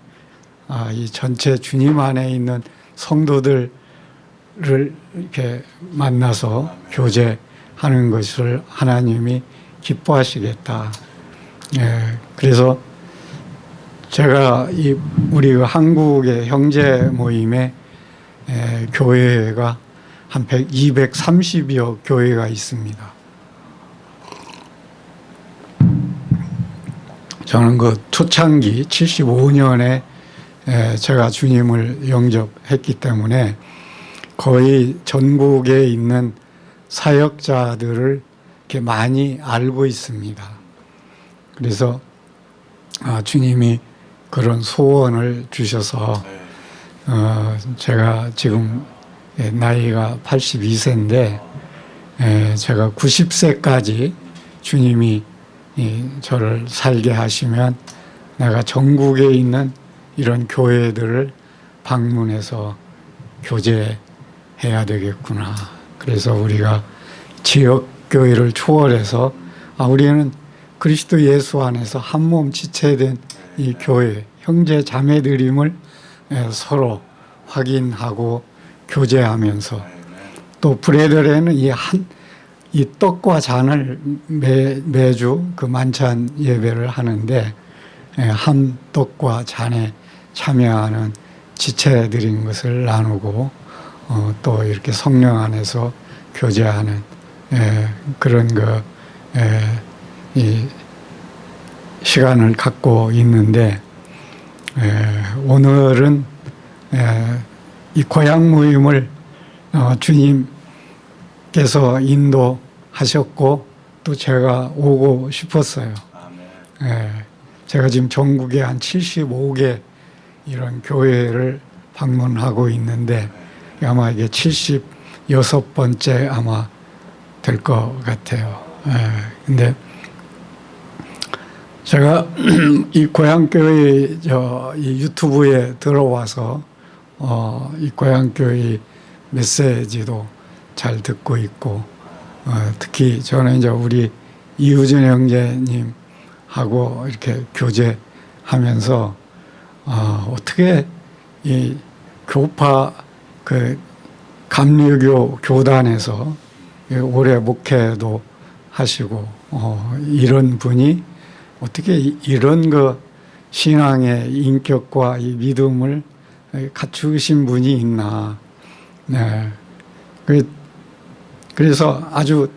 이 전체 주님 안에 있는 성도들을 이렇게 만나서 교제하는 것을 하나님이 기뻐하시겠다. 그래서 제가 우리 한국의 형제 모임에 교회가 한 230여 교회가 있습니다. 저는 그 초창기 75년에 제가 주님을 영접했기 때문에 거의 전국에 있는 사역자들을 이렇게 많이 알고 있습니다. 그래서 주님이 그런 소원을 주셔서 제가 지금 나이가 82세인데 제가 90세까지 주님이 저를 살게 하시면 내가 전국에 있는 이런 교회들을 방문해서 교제해야 되겠구나. 그래서 우리가 지역 교회를 초월해서 우리는 그리스도 예수 안에서 한 몸 지체된 이 교회 형제 자매들임을 서로 확인하고 교제하면서 또 브레드렌은 이 떡과 잔을 매주 그 만찬 예배를 하는데 한 떡과 잔에 참여하는 지체들인 것을 나누고 또 이렇게 성령 안에서 교제하는 그런 이 시간을 갖고 있는데 오늘은 이 고향 모임을 주님께서 인도하셨고 또 제가 오고 싶었어요. 제가 지금 전국에 한 75개 이런 교회를 방문하고 있는데 아마 이게 76번째 아마 될 것 같아요. 근데 제가 이 고향교회 이 유튜브에 들어와서 이 고향교회 메시지도 잘 듣고 있고 특히 저는 이제 우리 이우준 형제님하고 이렇게 교제하면서 어떻게 이 교파 그 감리교 교단에서 오래 목회도 하시고 이런 분이 어떻게 이런 신앙의 인격과 이 믿음을 갖추신 분이 있나. 네. 그래서 아주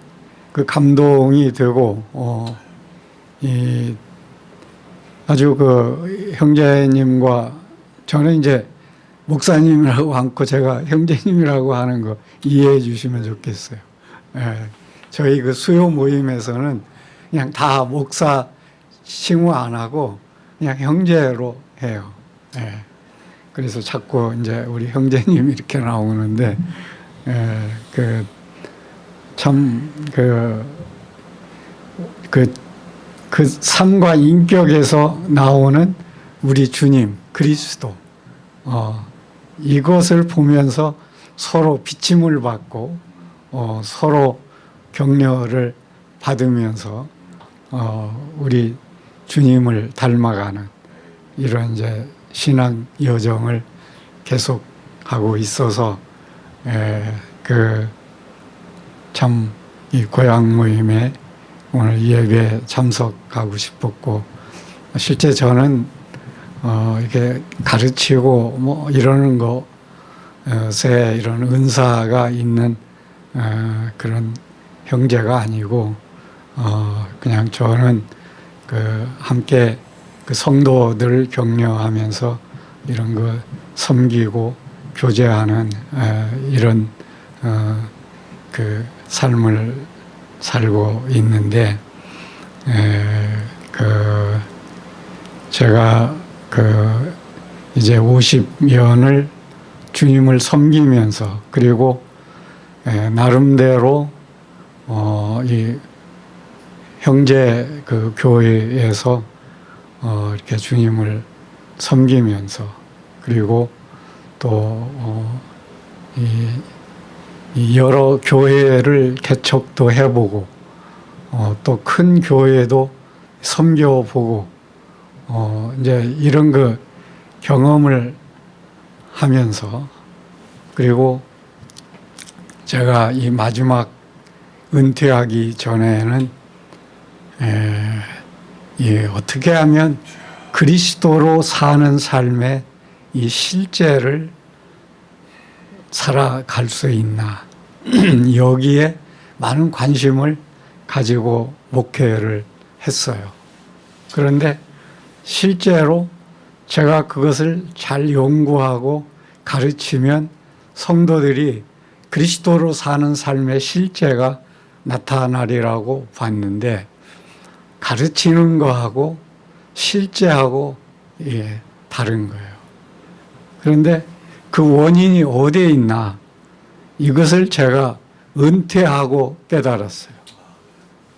그 감동이 되고 아주 그 형제님과 저는 이제 목사님이라고 않고 제가 형제님이라고 하는 거 이해해 주시면 좋겠어요. 저희 그 수요 모임에서는 그냥 다 목사 칭호 안 하고 그냥 형제로 해요. 그래서 자꾸 이제 우리 형제님 이렇게 나오는데 그 삶과 인격에서 나오는 우리 주님 그리스도 이것을 보면서 서로 비침을 받고 서로 격려를 받으면서 우리 주님을 닮아가는 이런 이제 신앙 여정을 계속하고 있어서 참 이 고향 모임에 오늘 예배 참석하고 싶었고 실제 저는 이렇게 가르치고 뭐 이러는 것에 이런 은사가 있는 그런 형제가 아니고 그냥 저는 함께 그 성도들을 격려하면서 이런 거 섬기고 교제하는 이런 그 삶을 살고 있는데 제가 이제 50년을 주님을 섬기면서 그리고 나름대로 이 형제 그 교회에서 이렇게 주님을 섬기면서 그리고 또 이 여러 교회를 개척도 해보고 또 큰 교회도 섬겨보고 이제 이런 그 경험을 하면서 그리고 제가 이 마지막 은퇴하기 전에는 어떻게 하면 그리스도로 사는 삶의 이 실제를 살아갈 수 있나 여기에 많은 관심을 가지고 목회를 했어요. 그런데 실제로 제가 그것을 잘 연구하고 가르치면 성도들이 그리스도로 사는 삶의 실제가 나타나리라고 봤는데 가르치는 거하고 실제하고 다른 거예요. 그런데 그 원인이 어디에 있나 이것을 제가 은퇴하고 깨달았어요.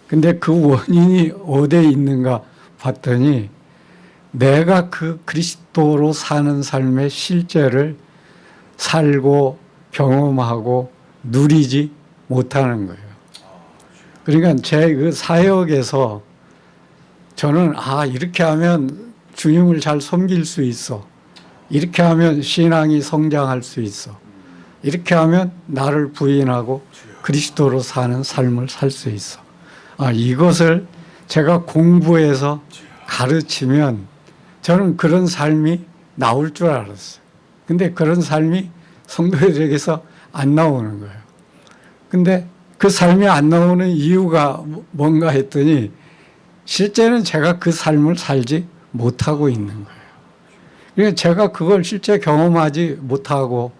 근데 그 원인이 어디에 있는가 봤더니 내가 그 그리스도로 사는 삶의 실제를 살고 경험하고 누리지 못하는 거예요. 그러니까 제 그 사역에서 저는 이렇게 하면 주님을 잘 섬길 수 있어. 이렇게 하면 신앙이 성장할 수 있어. 이렇게 하면 나를 부인하고 그리스도로 사는 삶을 살 수 있어. 이것을 제가 공부해서 가르치면 저는 그런 삶이 나올 줄 알았어요. 근데 그런 삶이 성도들에게서 안 나오는 거예요. 근데 그 삶이 안 나오는 이유가 뭔가 했더니 실제는 제가 그 삶을 살지 못하고 있는 거예요. 그러니까 제가 그걸 실제 경험하지 못하고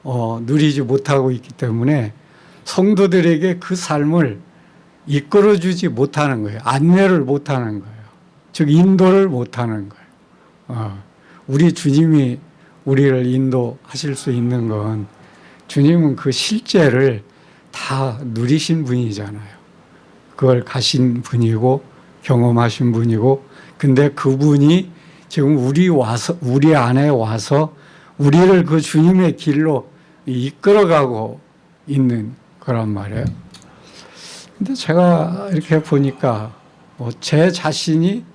누리지 못하고 있기 때문에 성도들에게 그 삶을 이끌어주지 못하는 거예요. 안내를 못하는 거예요. 즉 인도를 못하는 거예요. 우리 주님이 우리를 인도하실 수 있는 건 주님은 그 실제를 다 누리신 분이잖아요. 그걸 가신 분이고 경험하신 분이고, 근데 그분이 지금 우리 안에 와서 우리를 그 주님의 길로 이끌어가고 있는 거란 말이에요. 근데 제가 이렇게 보니까 제 자신이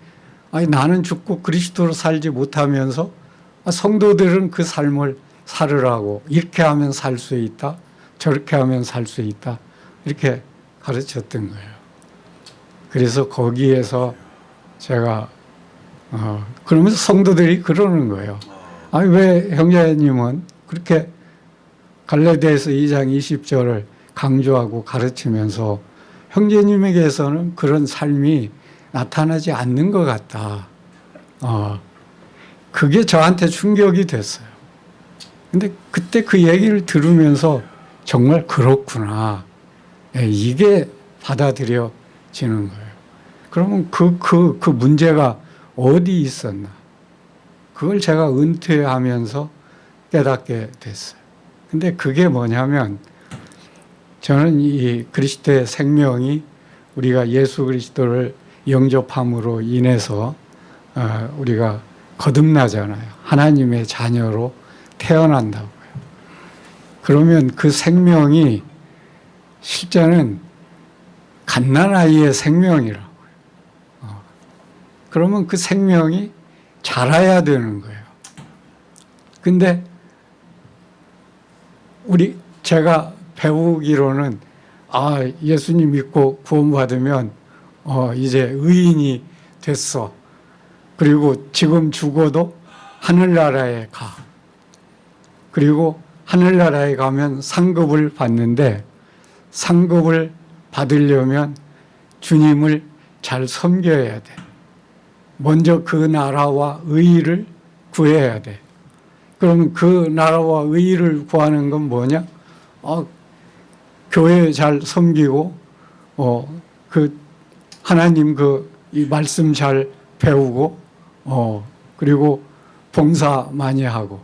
나는 죽고 그리스도로 살지 못하면서 성도들은 그 삶을 살으라고, 이렇게 하면 살 수 있다, 저렇게 하면 살 수 있다, 이렇게 가르쳤던 거예요. 그래서 거기에서 제가 그러면서 성도들이 그러는 거예요. 왜 형제님은 그렇게 갈라디아서 2장 20절을 강조하고 가르치면서 형제님에게서는 그런 삶이 나타나지 않는 것 같다. 그게 저한테 충격이 됐어요. 근데 그때 그 얘기를 들으면서 정말 그렇구나. 이게 받아들여지는 거예요. 그러면 그 문제가 어디 있었나. 그걸 제가 은퇴하면서 깨닫게 됐어요. 근데 그게 뭐냐면 저는 이 그리스도의 생명이 우리가 예수 그리스도를 영접함으로 인해서 우리가 거듭나잖아요. 하나님의 자녀로 태어난다고요. 그러면 그 생명이 실제는 갓난아이의 생명이라고요. 그러면 그 생명이 자라야 되는 거예요. 근데 제가 배우기로는 예수님 믿고 구원받으면 이제 의인이 됐어. 그리고 지금 죽어도 하늘나라에 가. 그리고 하늘나라에 가면 상급을 받는데 상급을 받으려면 주님을 잘 섬겨야 돼. 먼저 그 나라와 의의를 구해야 돼. 그럼 그 나라와 의의를 구하는 건 뭐냐? 교회 잘 섬기고, 그 하나님 이 말씀 잘 배우고, 그리고 봉사 많이 하고,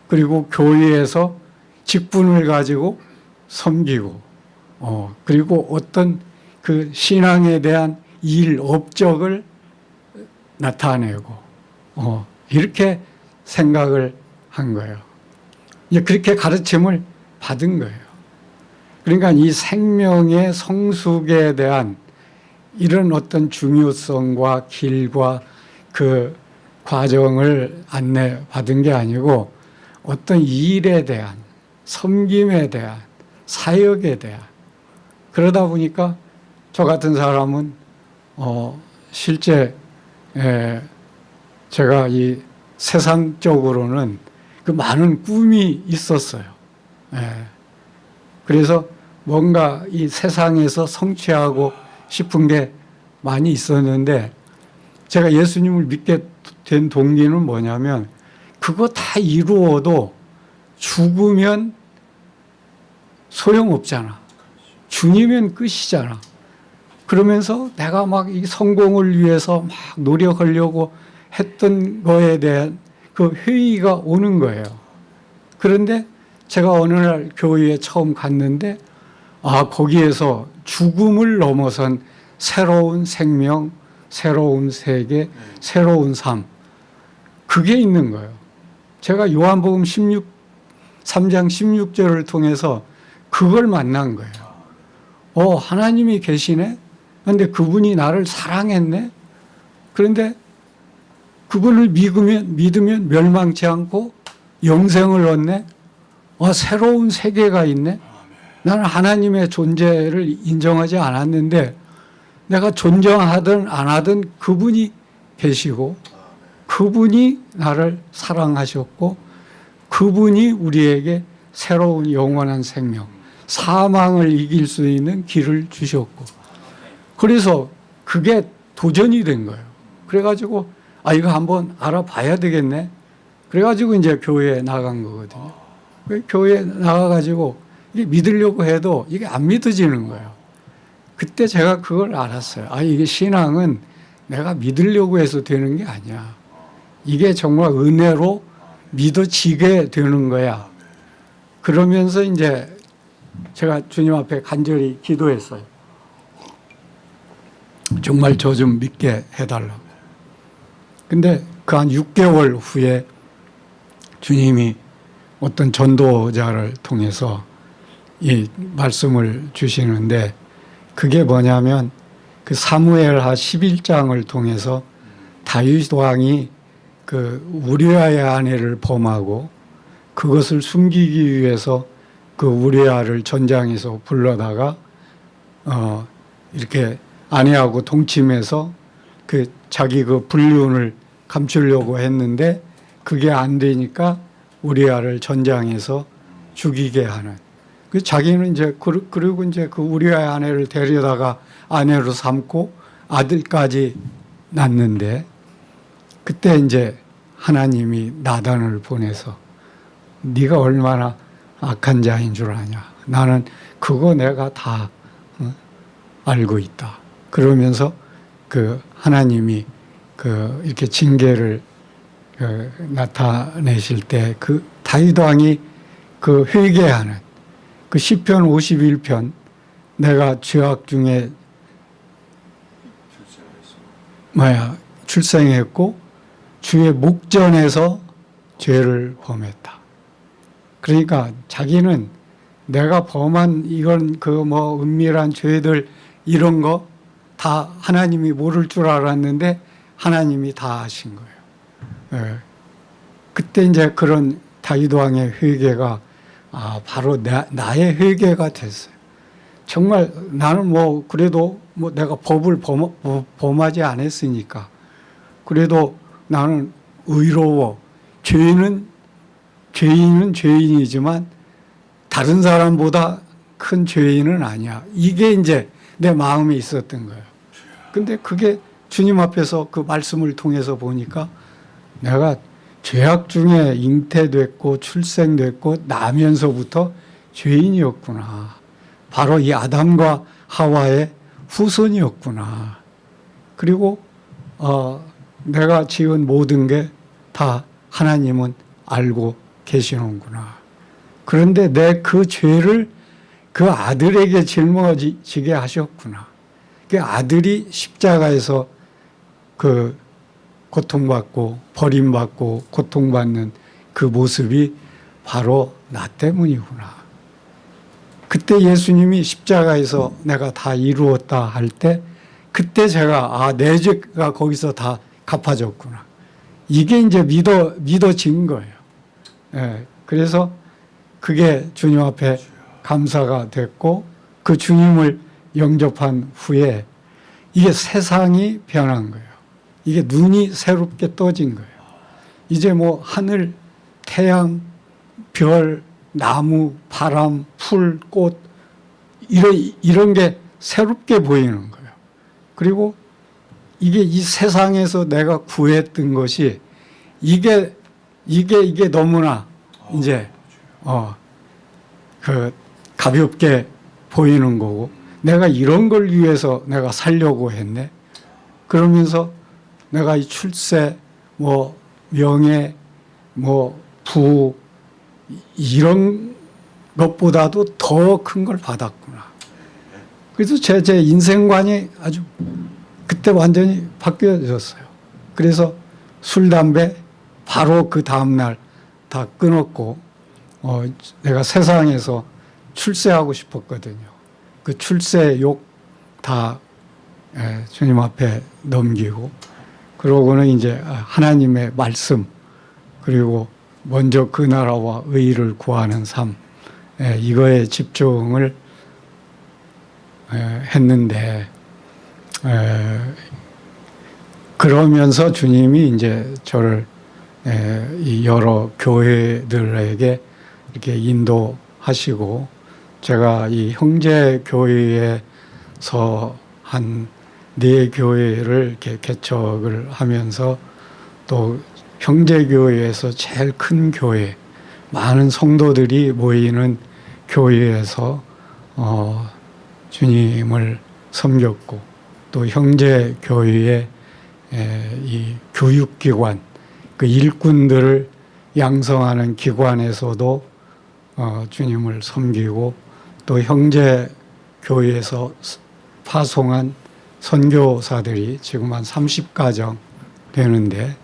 그리고 교회에서 직분을 가지고 섬기고, 그리고 어떤 그 신앙에 대한 업적을 나타내고, 이렇게 생각을 한 거예요. 이제 그렇게 가르침을 받은 거예요. 그러니까 이 생명의 성숙에 대한 이런 어떤 중요성과 길과 그 과정을 안내받은 게 아니고 어떤 일에 대한, 섬김에 대한, 사역에 대한. 그러다 보니까 저 같은 사람은 실제 제가 이 세상적으로는 그 많은 꿈이 있었어요. 그래서 뭔가 이 세상에서 성취하고 싶은 게 많이 있었는데 제가 예수님을 믿게 된 동기는 뭐냐면 그거 다 이루어도 죽으면 소용없잖아. 주님은 끝이잖아. 그러면서 내가 막 이 성공을 위해서 막 노력하려고 했던 거에 대한 그 회의가 오는 거예요. 그런데 제가 어느 날 교회에 처음 갔는데 거기에서 죽음을 넘어선 새로운 생명, 새로운 세계, 새로운 삶, 그게 있는 거예요. 제가 요한복음 3장 16절을 통해서 그걸 만난 거예요. 하나님이 계시네? 그런데 그분이 나를 사랑했네? 그런데 그분을 믿으면 멸망치 않고 영생을 얻네? 새로운 세계가 있네? 나는 하나님의 존재를 인정하지 않았는데 내가 존경하든 안 하든 그분이 계시고 그분이 나를 사랑하셨고 그분이 우리에게 새로운 영원한 생명, 사망을 이길 수 있는 길을 주셨고 그래서 그게 도전이 된 거예요. 그래가지고 이거 한번 알아봐야 되겠네. 그래가지고 이제 교회에 나간 거거든요. 교회에 나가가지고 이게 믿으려고 해도 이게 안 믿어지는 거예요. 그때 제가 그걸 알았어요. 이게 신앙은 내가 믿으려고 해서 되는 게 아니야. 이게 정말 은혜로 믿어지게 되는 거야. 그러면서 이제 제가 주님 앞에 간절히 기도했어요. 정말 저 좀 믿게 해달라고. 근데 그 한 6개월 후에 주님이 어떤 전도자를 통해서 이 말씀을 주시는데 그게 뭐냐면 그 사무엘하 11장을 통해서 다윗 왕이 그 우리아의 아내를 범하고 그것을 숨기기 위해서 그 우리아를 전장에서 불러다가 이렇게 아내하고 동침해서 그 자기 그 불륜을 감추려고 했는데 그게 안 되니까 우리아를 전장에서 죽이게 하는. 그 자기는 이제 그리고 이제 그 우리아의 아내를 데려다가 아내로 삼고 아들까지 낳는데 그때 이제 하나님이 나단을 보내서 네가 얼마나 악한 자인 줄 아냐. 나는 그거 내가 다 알고 있다. 그러면서 그 하나님이 그 이렇게 징계를 나타내실 때 그 다윗 왕이 그 회개하는 그 시편 51편 내가 죄악 중에 출생했고 주의 목전에서 죄를 범했다. 그러니까 자기는 내가 범한 이건 그 뭐 은밀한 죄들 이런 거 다 하나님이 모를 줄 알았는데 하나님이 다 아신 거예요. 예. 그때 이제 그런 다윗 왕의 회개가 바로 나의 회개가 됐어요. 정말 나는 뭐 그래도 뭐 내가 법을 범하지 않았으니까 그래도 나는 의로워. 죄인은 죄인이지만 다른 사람보다 큰 죄인은 아니야. 이게 이제 내 마음에 있었던 거예요. 근데 그게 주님 앞에서 그 말씀을 통해서 보니까 내가 죄악 중에 잉태됐고 출생됐고 나면서부터 죄인이었구나. 바로 이 아담과 하와의 후손이었구나. 그리고 내가 지은 모든 게 다 하나님은 알고 계시는구나. 그런데 내 그 죄를 그 아들에게 짊어지게 하셨구나. 그 아들이 십자가에서 그 고통받고 버림받고 고통받는 그 모습이 바로 나 때문이구나. 그때 예수님이 십자가에서 내가 다 이루었다 할 때 그때 제가 내 죄가 거기서 다 갚아졌구나. 이게 이제 믿어진 거예요. 예, 그래서 그게 주님 앞에 감사가 됐고 그 주님을 영접한 후에 이게 세상이 변한 거예요. 이게 눈이 새롭게 떠진 거예요. 이제 뭐 하늘, 태양, 별, 나무, 바람, 풀, 꽃 이런 게 새롭게 보이는 거예요. 그리고 이게 이 세상에서 내가 구했던 것이 이게 너무나 이제 그 가볍게 보이는 거고 내가 이런 걸 위해서 내가 살려고 했네. 그러면서 내가 이 출세, 뭐 명예, 뭐 부 이런 것보다도 더 큰 걸 받았구나. 그래서 제 인생관이 아주 그때 완전히 바뀌어졌어요. 그래서 술, 담배 바로 그 다음날 다 끊었고 내가 세상에서 출세하고 싶었거든요. 그 출세 욕 다 주님 앞에 넘기고 그러고는 이제 하나님의 말씀 그리고 먼저 그 나라와 의를 구하는 삶 이거에 집중을 했는데 그러면서 주님이 이제 저를 이 여러 교회들에게 이렇게 인도하시고 제가 이 형제 교회에서 한 4교회를 이렇게 개척을 하면서 또 형제 교회에서 제일 큰 교회, 많은 성도들이 모이는 교회에서 주님을 섬겼고 또 형제 교회의 이 교육기관, 그 일꾼들을 양성하는 기관에서도 주님을 섬기고 또 형제 교회에서 파송한 선교사들이 지금 한 30가정 되는데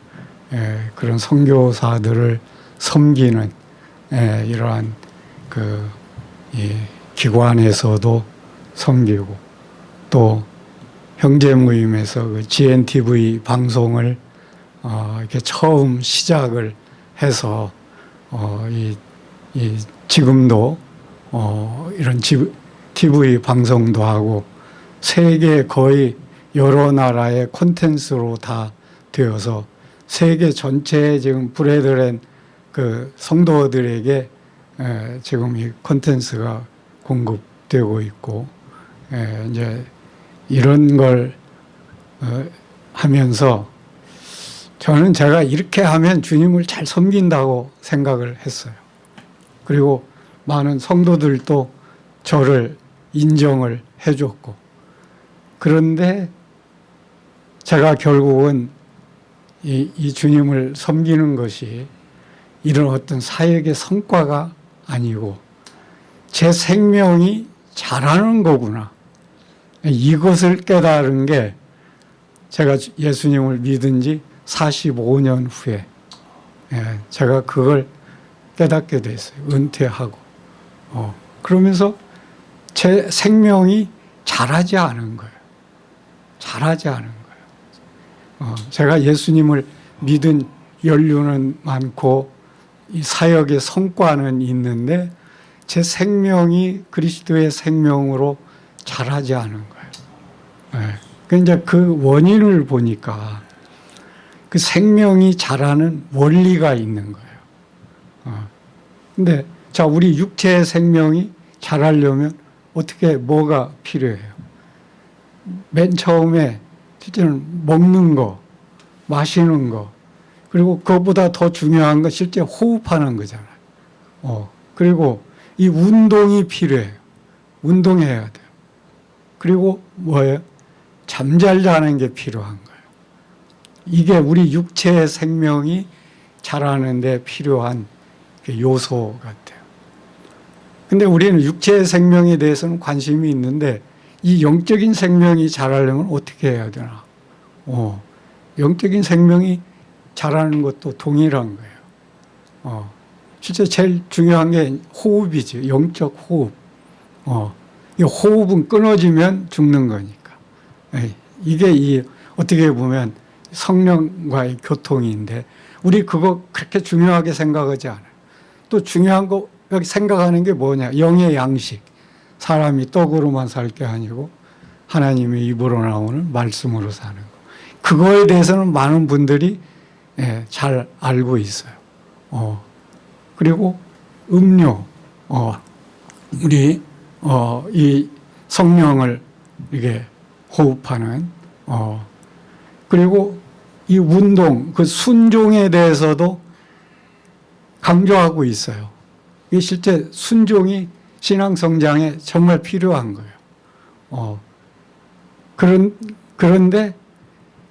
그런 선교사들을 섬기는 이러한 이 기관에서도 섬기고 또 형제 모임에서 그 GNTV 방송을 이렇게 처음 시작을 해서 지금도 이런 TV 방송도 하고 세계 거의 여러 나라의 콘텐츠로 다 되어서 세계 전체에 지금 브레드렌 그 성도들에게 지금 이 콘텐츠가 공급되고 있고 이제 이런 걸 하면서 저는 제가 이렇게 하면 주님을 잘 섬긴다고 생각을 했어요. 그리고 많은 성도들도 저를 인정을 해줬고 그런데 제가 결국은 이 주님을 섬기는 것이 이런 어떤 사역의 성과가 아니고 제 생명이 잘하는 거구나. 이것을 깨달은 게 제가 예수님을 믿은 지 45년 후에 제가 그걸 깨닫게 됐어요. 은퇴하고. 그러면서 제 생명이 잘하지 않은 거예요. 잘하지 않은 거예요. 제가 예수님을 믿은 연륜은 많고 이 사역의 성과는 있는데 제 생명이 그리스도의 생명으로 잘하지 않은 거예요. 그러니까 그 원인을 보니까 그 생명이 자라는 원리가 있는 거예요. 근데 자, 우리 육체의 생명이 자라려면 어떻게 뭐가 필요해요? 맨 처음에 실제는 먹는 거, 마시는 거, 그리고 그것보다 더 중요한 건 실제 호흡하는 거잖아요. 그리고 이 운동이 필요해요. 운동해야 돼요. 그리고 뭐예요? 잠잘 자는 게 필요한 거예요. 이게 우리 육체의 생명이 자라는 데 필요한 요소 같아요. 근데 우리는 육체의 생명에 대해서는 관심이 있는데 이 영적인 생명이 자라려면 어떻게 해야 되나? 영적인 생명이 자라는 것도 동일한 거예요. 실제 제일 중요한 게 호흡이죠. 영적 호흡. 이 호흡은 끊어지면 죽는 거니까. 이게 어떻게 보면 성령과의 교통인데 우리 그거 그렇게 중요하게 생각하지 않아요. 또 중요한 거 여기 생각하는 게 뭐냐? 영의 양식. 사람이 떡으로만 살 게 아니고 하나님의 입으로 나오는 말씀으로 사는 거. 그거에 대해서는 많은 분들이 잘 알고 있어요. 그리고 음료. 우리 이 성령을 이게 호흡하는 그리고 이 운동, 그 순종에 대해서도 강조하고 있어요. 이게 실제 순종이 신앙 성장에 정말 필요한 거예요. 그런데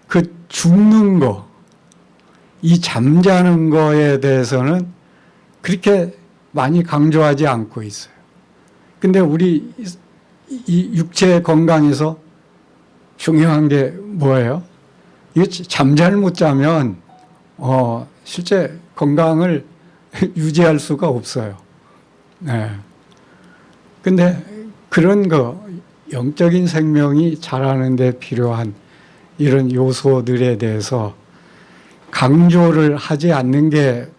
그 죽는 거, 이 잠자는 거에 대해서는 그렇게 많이 강조하지 않고 있어요. 근데 우리 이 육체 건강에서 중요한 게 뭐예요? 이게 잠잘 못 자면 실제 건강을 유지할 수가 없어요. 근데 그런 거 영적인 생명이 자라는 데 필요한 이런 요소들에 대해서 강조를 하지 않는 게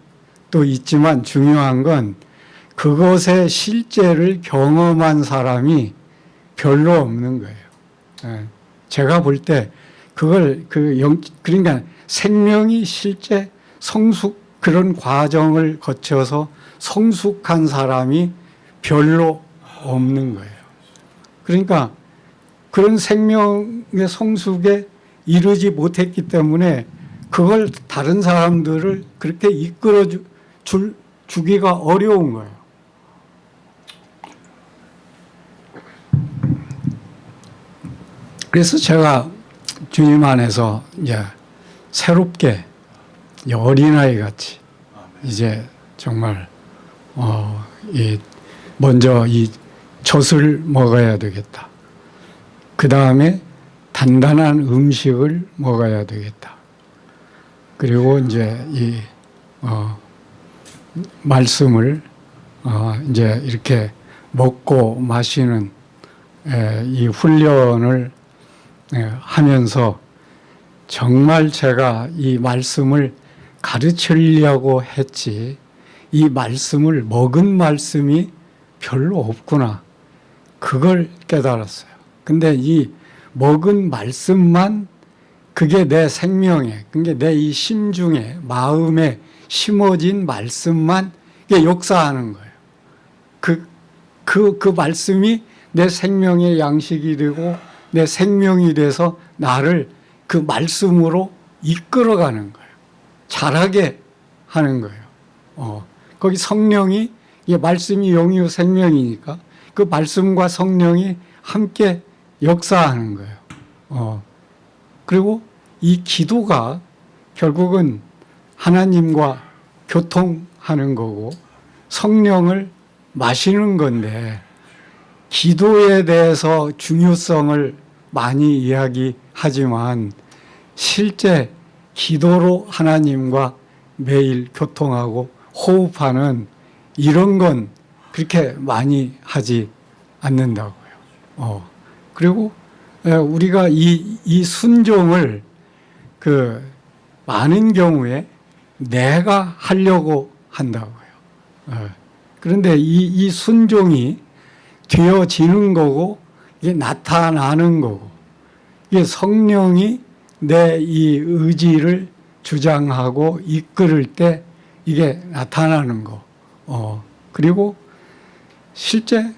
또 있지만 중요한 건 그것의 실제를 경험한 사람이 별로 없는 거예요. 예. 제가 볼 때 그걸 그러니까 생명이 실제 성숙 그런 과정을 거쳐서 성숙한 사람이 별로 없는 거예요. 그러니까 그런 생명의 성숙에 이르지 못했기 때문에 그걸 다른 사람들을 그렇게 이끌어 주기가 어려운 거예요. 그래서 제가 주님 안에서 이제 새롭게 어린아이 같이 이제 정말 먼저 이 젖을 먹어야 되겠다. 그 다음에 단단한 음식을 먹어야 되겠다. 그리고 이제 이 말씀을 이제 이렇게 먹고 마시는 이 훈련을 하면서 정말 제가 이 말씀을 가르치려고 했지 이 말씀을 먹은 말씀이 별로 없구나. 그걸 깨달았어요. 근데 이 먹은 말씀만 그게 내 생명에, 그게 내 이 심중에, 마음에 심어진 말씀만 이게 역사하는 거예요. 그 말씀이 내 생명의 양식이 되고 내 생명이 돼서 나를 그 말씀으로 이끌어가는 거예요. 자라게 하는 거예요. 거기 성령이, 이게 말씀이 영이요 생명이니까 그 말씀과 성령이 함께 역사하는 거예요. 그리고 이 기도가 결국은 하나님과 교통하는 거고 성령을 마시는 건데 기도에 대해서 중요성을 많이 이야기하지만 실제 기도로 하나님과 매일 교통하고 호흡하는 이런 건 그렇게 많이 하지 않는다고요. 그리고 우리가 이 순종을 많은 경우에 내가 하려고 한다고요. 그런데 이 순종이 되어지는 거고 이게 나타나는 거고 이게 성령이 내 이 의지를 주장하고 이끌을 때 이게 나타나는 거. 그리고 실제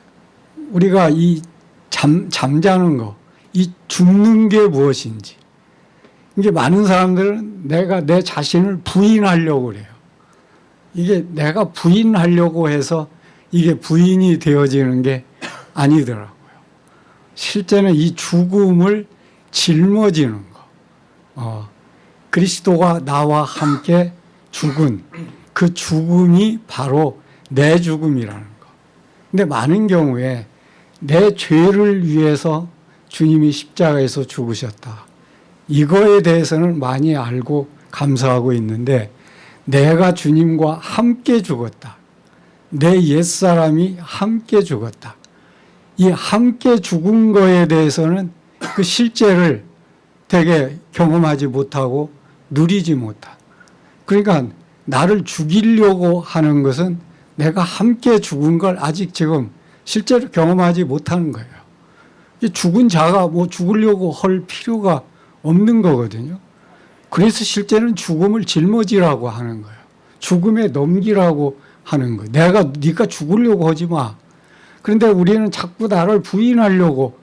우리가 이 잠자는 거, 이 죽는 게 무엇인지. 이게 많은 사람들은 내가 내 자신을 부인하려고 그래요. 이게 내가 부인하려고 해서 이게 부인이 되어지는 게 아니더라고요. 실제는 이 죽음을 짊어지는 거. 그리스도가 나와 함께 죽은 그 죽음이 바로 내 죽음이라는 거. 근데 많은 경우에 내 죄를 위해서 주님이 십자가에서 죽으셨다. 이거에 대해서는 많이 알고 감사하고 있는데 내가 주님과 함께 죽었다. 내 옛사람이 함께 죽었다. 이 함께 죽은 거에 대해서는 그 실제를 되게 경험하지 못하고 누리지 못한. 그러니까 나를 죽이려고 하는 것은 내가 함께 죽은 걸 아직 지금 실제로 경험하지 못하는 거예요. 죽은 자가 뭐 죽으려고 할 필요가 없는 거거든요. 그래서 실제는 죽음을 짊어지라고 하는 거예요. 죽음에 넘기라고 하는 거예요. 네가 죽으려고 하지 마. 그런데 우리는 자꾸 나를 부인하려고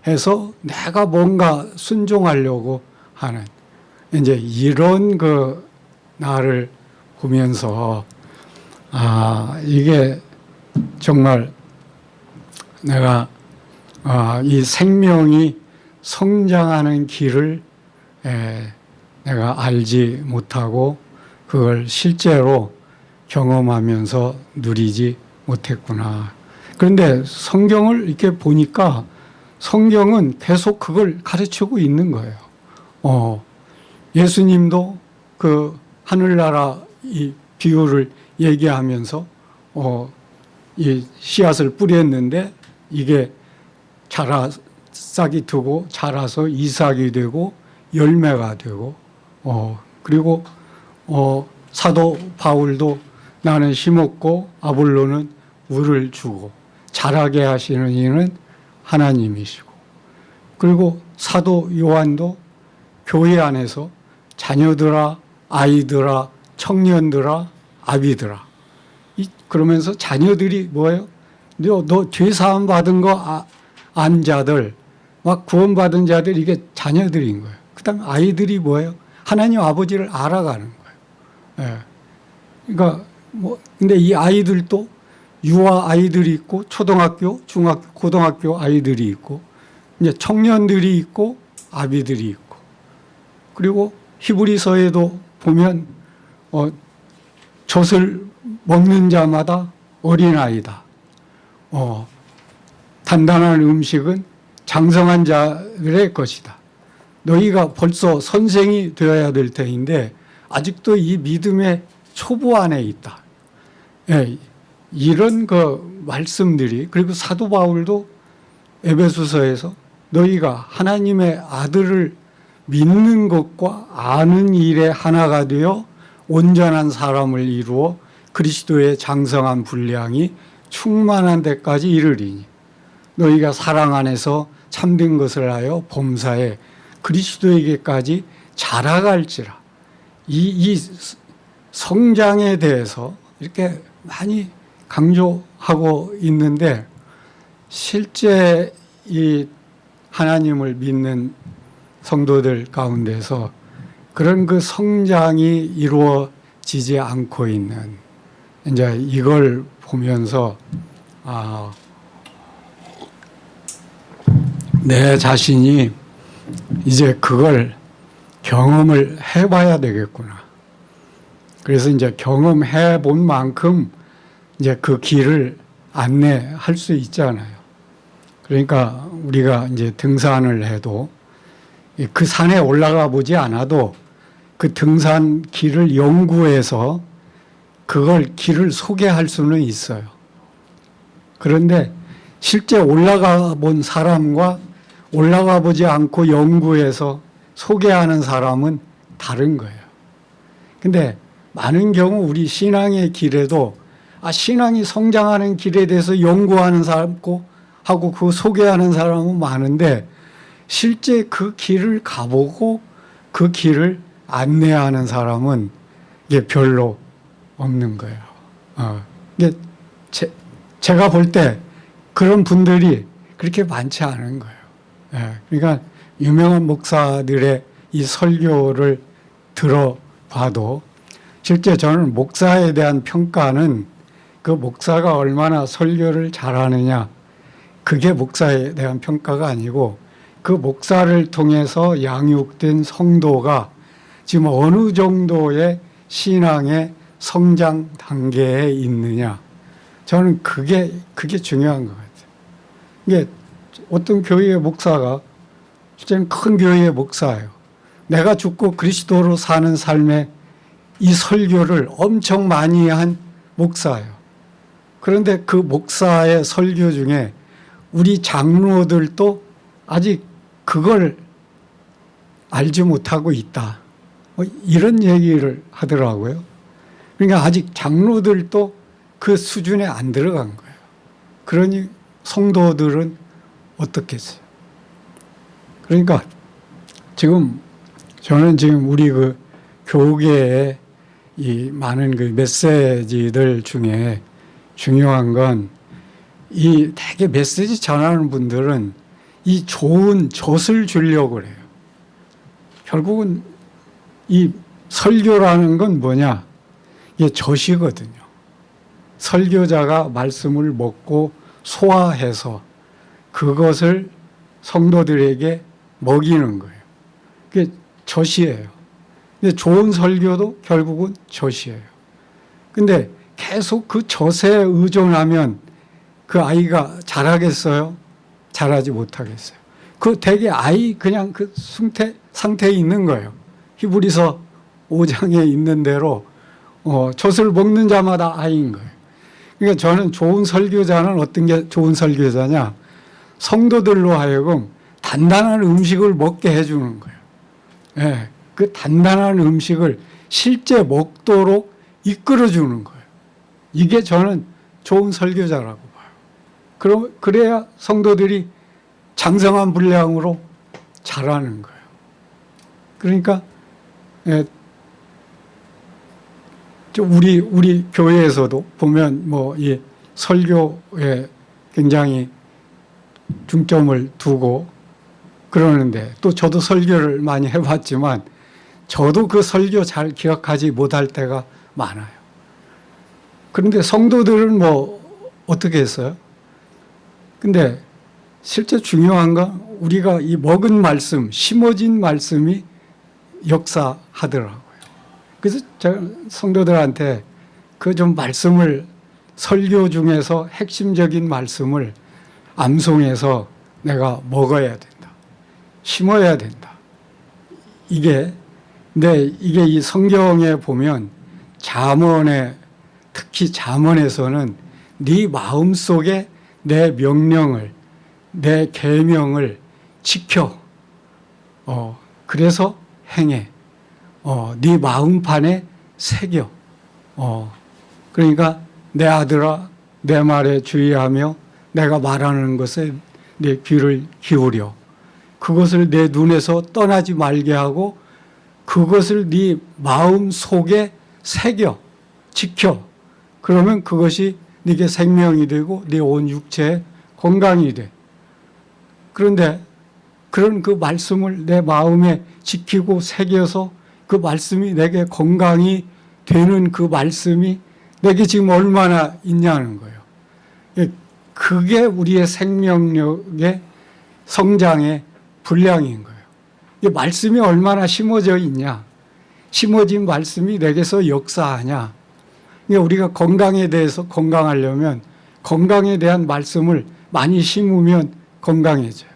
해서 내가 뭔가 순종하려고 하는 이제 이런 나를 보면서 이게 정말 내가 이 생명이 성장하는 길을 내가 알지 못하고 그걸 실제로 경험하면서 누리지 못했구나. 그런데 성경을 이렇게 보니까 성경은 계속 그걸 가르치고 있는 거예요. 예수님도 그 하늘나라 이 비유를 얘기하면서 이 씨앗을 뿌렸는데 이게 싹이 트고 자라서 이삭이 되고 열매가 되고 그리고 사도 바울도 나는 심었고 아볼로는 우를 주고 자라게 하시는 이는 하나님이시고, 그리고 사도 요한도 교회 안에서 자녀들아, 아이들아, 청년들아, 아비들아, 그러면서 자녀들이 뭐예요? 너 죄사함 받은 거 안 자들, 막 구원받은 자들, 이게 자녀들인 거예요. 그 다음에 아이들이 뭐예요? 하나님 아버지를 알아가는 거예요. 예. 그러니까 근데 이 아이들도 유아 아이들이 있고, 초등학교, 중학교, 고등학교 아이들이 있고, 이제 청년들이 있고, 아비들이 있고, 그리고 히브리서에도 보면 젖을 먹는 자마다 어린아이다. 단단한 음식은 장성한 자들의 것이다. 너희가 벌써 선생이 되어야 될 터인데 아직도 이 믿음의 초보 안에 있다. 예, 이런 그 말씀들이, 그리고 사도 바울도 에베소서에서 너희가 하나님의 아들을 믿는 것과 아는 일에 하나가 되어 온전한 사람을 이루어 그리스도의 장성한 분량이 충만한 데까지 이르리니 너희가 사랑 안에서 참된 것을 하여 범사에 그리스도에게까지 자라갈지라. 이 성장에 대해서 이렇게 많이 강조하고 있는데, 실제 이 하나님을 믿는 성도들 가운데서 그런 그 성장이 이루어지지 않고 있는, 이제 이걸 보면서 내 자신이 이제 그걸 경험을 해봐야 되겠구나. 그래서 이제 경험해 본 만큼 이제 그 길을 안내할 수 있잖아요. 그러니까 우리가 이제 등산을 해도 그 산에 올라가 보지 않아도 그 등산 길을 연구해서 그걸 길을 소개할 수는 있어요. 그런데 실제 올라가 본 사람과 올라가 보지 않고 연구해서 소개하는 사람은 다른 거예요. 근데 많은 경우 우리 신앙의 길에도 신앙이 성장하는 길에 대해서 연구하는 사람고 하고 그 소개하는 사람은 많은데 실제 그 길을 가보고 그 길을 안내하는 사람은 이게 별로 없는 거예요. 이게 제가 볼 때 그런 분들이 그렇게 많지 않은 거예요. 그러니까 유명한 목사들의 이 설교를 들어봐도 실제 저는 목사에 대한 평가는 그 목사가 얼마나 설교를 잘하느냐, 그게 목사에 대한 평가가 아니고 그 목사를 통해서 양육된 성도가 지금 어느 정도의 신앙의 성장 단계에 있느냐, 저는 그게 중요한 것 같아요. 이게 어떤 교회의 목사가 실제는 큰 교회의 목사예요. 내가 죽고 그리스도로 사는 삶에 이 설교를 엄청 많이 한 목사예요. 그런데 그 목사의 설교 중에 우리 장로들도 아직 그걸 알지 못하고 있다, 이런 얘기를 하더라고요. 그러니까 아직 장로들도 그 수준에 안 들어간 거예요. 그러니 성도들은 어떻겠어요? 그러니까 저는 지금 우리 그 교계의 이 많은 그 메시지들 중에 중요한 건 이 되게 메시지 전하는 분들은 이 좋은 젖을 주려고 그래요. 결국은 이 설교라는 건 뭐냐? 이게 젖이거든요. 설교자가 말씀을 먹고 소화해서 그것을 성도들에게 먹이는 거예요. 그게 젖이에요. 근데 좋은 설교도 결국은 젖이에요. 근데 계속 그 젖에 의존하면 그 아이가 자라겠어요? 자라지 못하겠어요. 그 되게 아이 그냥 그 상태에 있는 거예요. 히브리서 5장에 있는 대로 젖을 먹는 자마다 아이인 거예요. 그러니까 저는 좋은 설교자는 어떤 게 좋은 설교자냐? 성도들로 하여금 단단한 음식을 먹게 해주는 거예요. 예, 그 단단한 음식을 실제 먹도록 이끌어주는 거예요. 이게 저는 좋은 설교자라고 봐요. 그래야 성도들이 장성한 분량으로 자라는 거예요. 그러니까 우리 교회에서도 보면 뭐 이 설교에 굉장히 중점을 두고 그러는데, 또 저도 설교를 많이 해봤지만 저도 그 설교 잘 기억하지 못할 때가 많아요. 그런데 성도들은 뭐 어떻게 했어요? 근데 실제 중요한 건 우리가 이 먹은 말씀, 심어진 말씀이 역사하더라고요. 그래서 제가 성도들한테 그 좀 말씀을, 설교 중에서 핵심적인 말씀을 암송해서 내가 먹어야 된다, 심어야 된다. 이게 이 성경에 보면 잠언에, 특히 잠언에서는 네 마음속에 내 명령을, 내 계명을 지켜. 그래서 행해. 네 마음판에 새겨. 그러니까 내 아들아, 내 말에 주의하며 내가 말하는 것에 내 귀를 기울여. 그것을 내 눈에서 떠나지 말게 하고 그것을 네 마음 속에 새겨, 지켜. 그러면 그것이 네게 생명이 되고 네 온 육체에 건강이 돼. 그런데 그런 그 말씀을 내 마음에 지키고 새겨서 그 말씀이 내게 건강이 되는 그 말씀이 내게 지금 얼마나 있냐는 거예요. 그게 우리의 생명력의 성장의 분량인 거예요. 이 말씀이 얼마나 심어져 있냐, 심어진 말씀이 내게서 역사하냐. 그러니까 우리가 건강에 대해서 건강하려면 건강에 대한 말씀을 많이 심으면 건강해져요.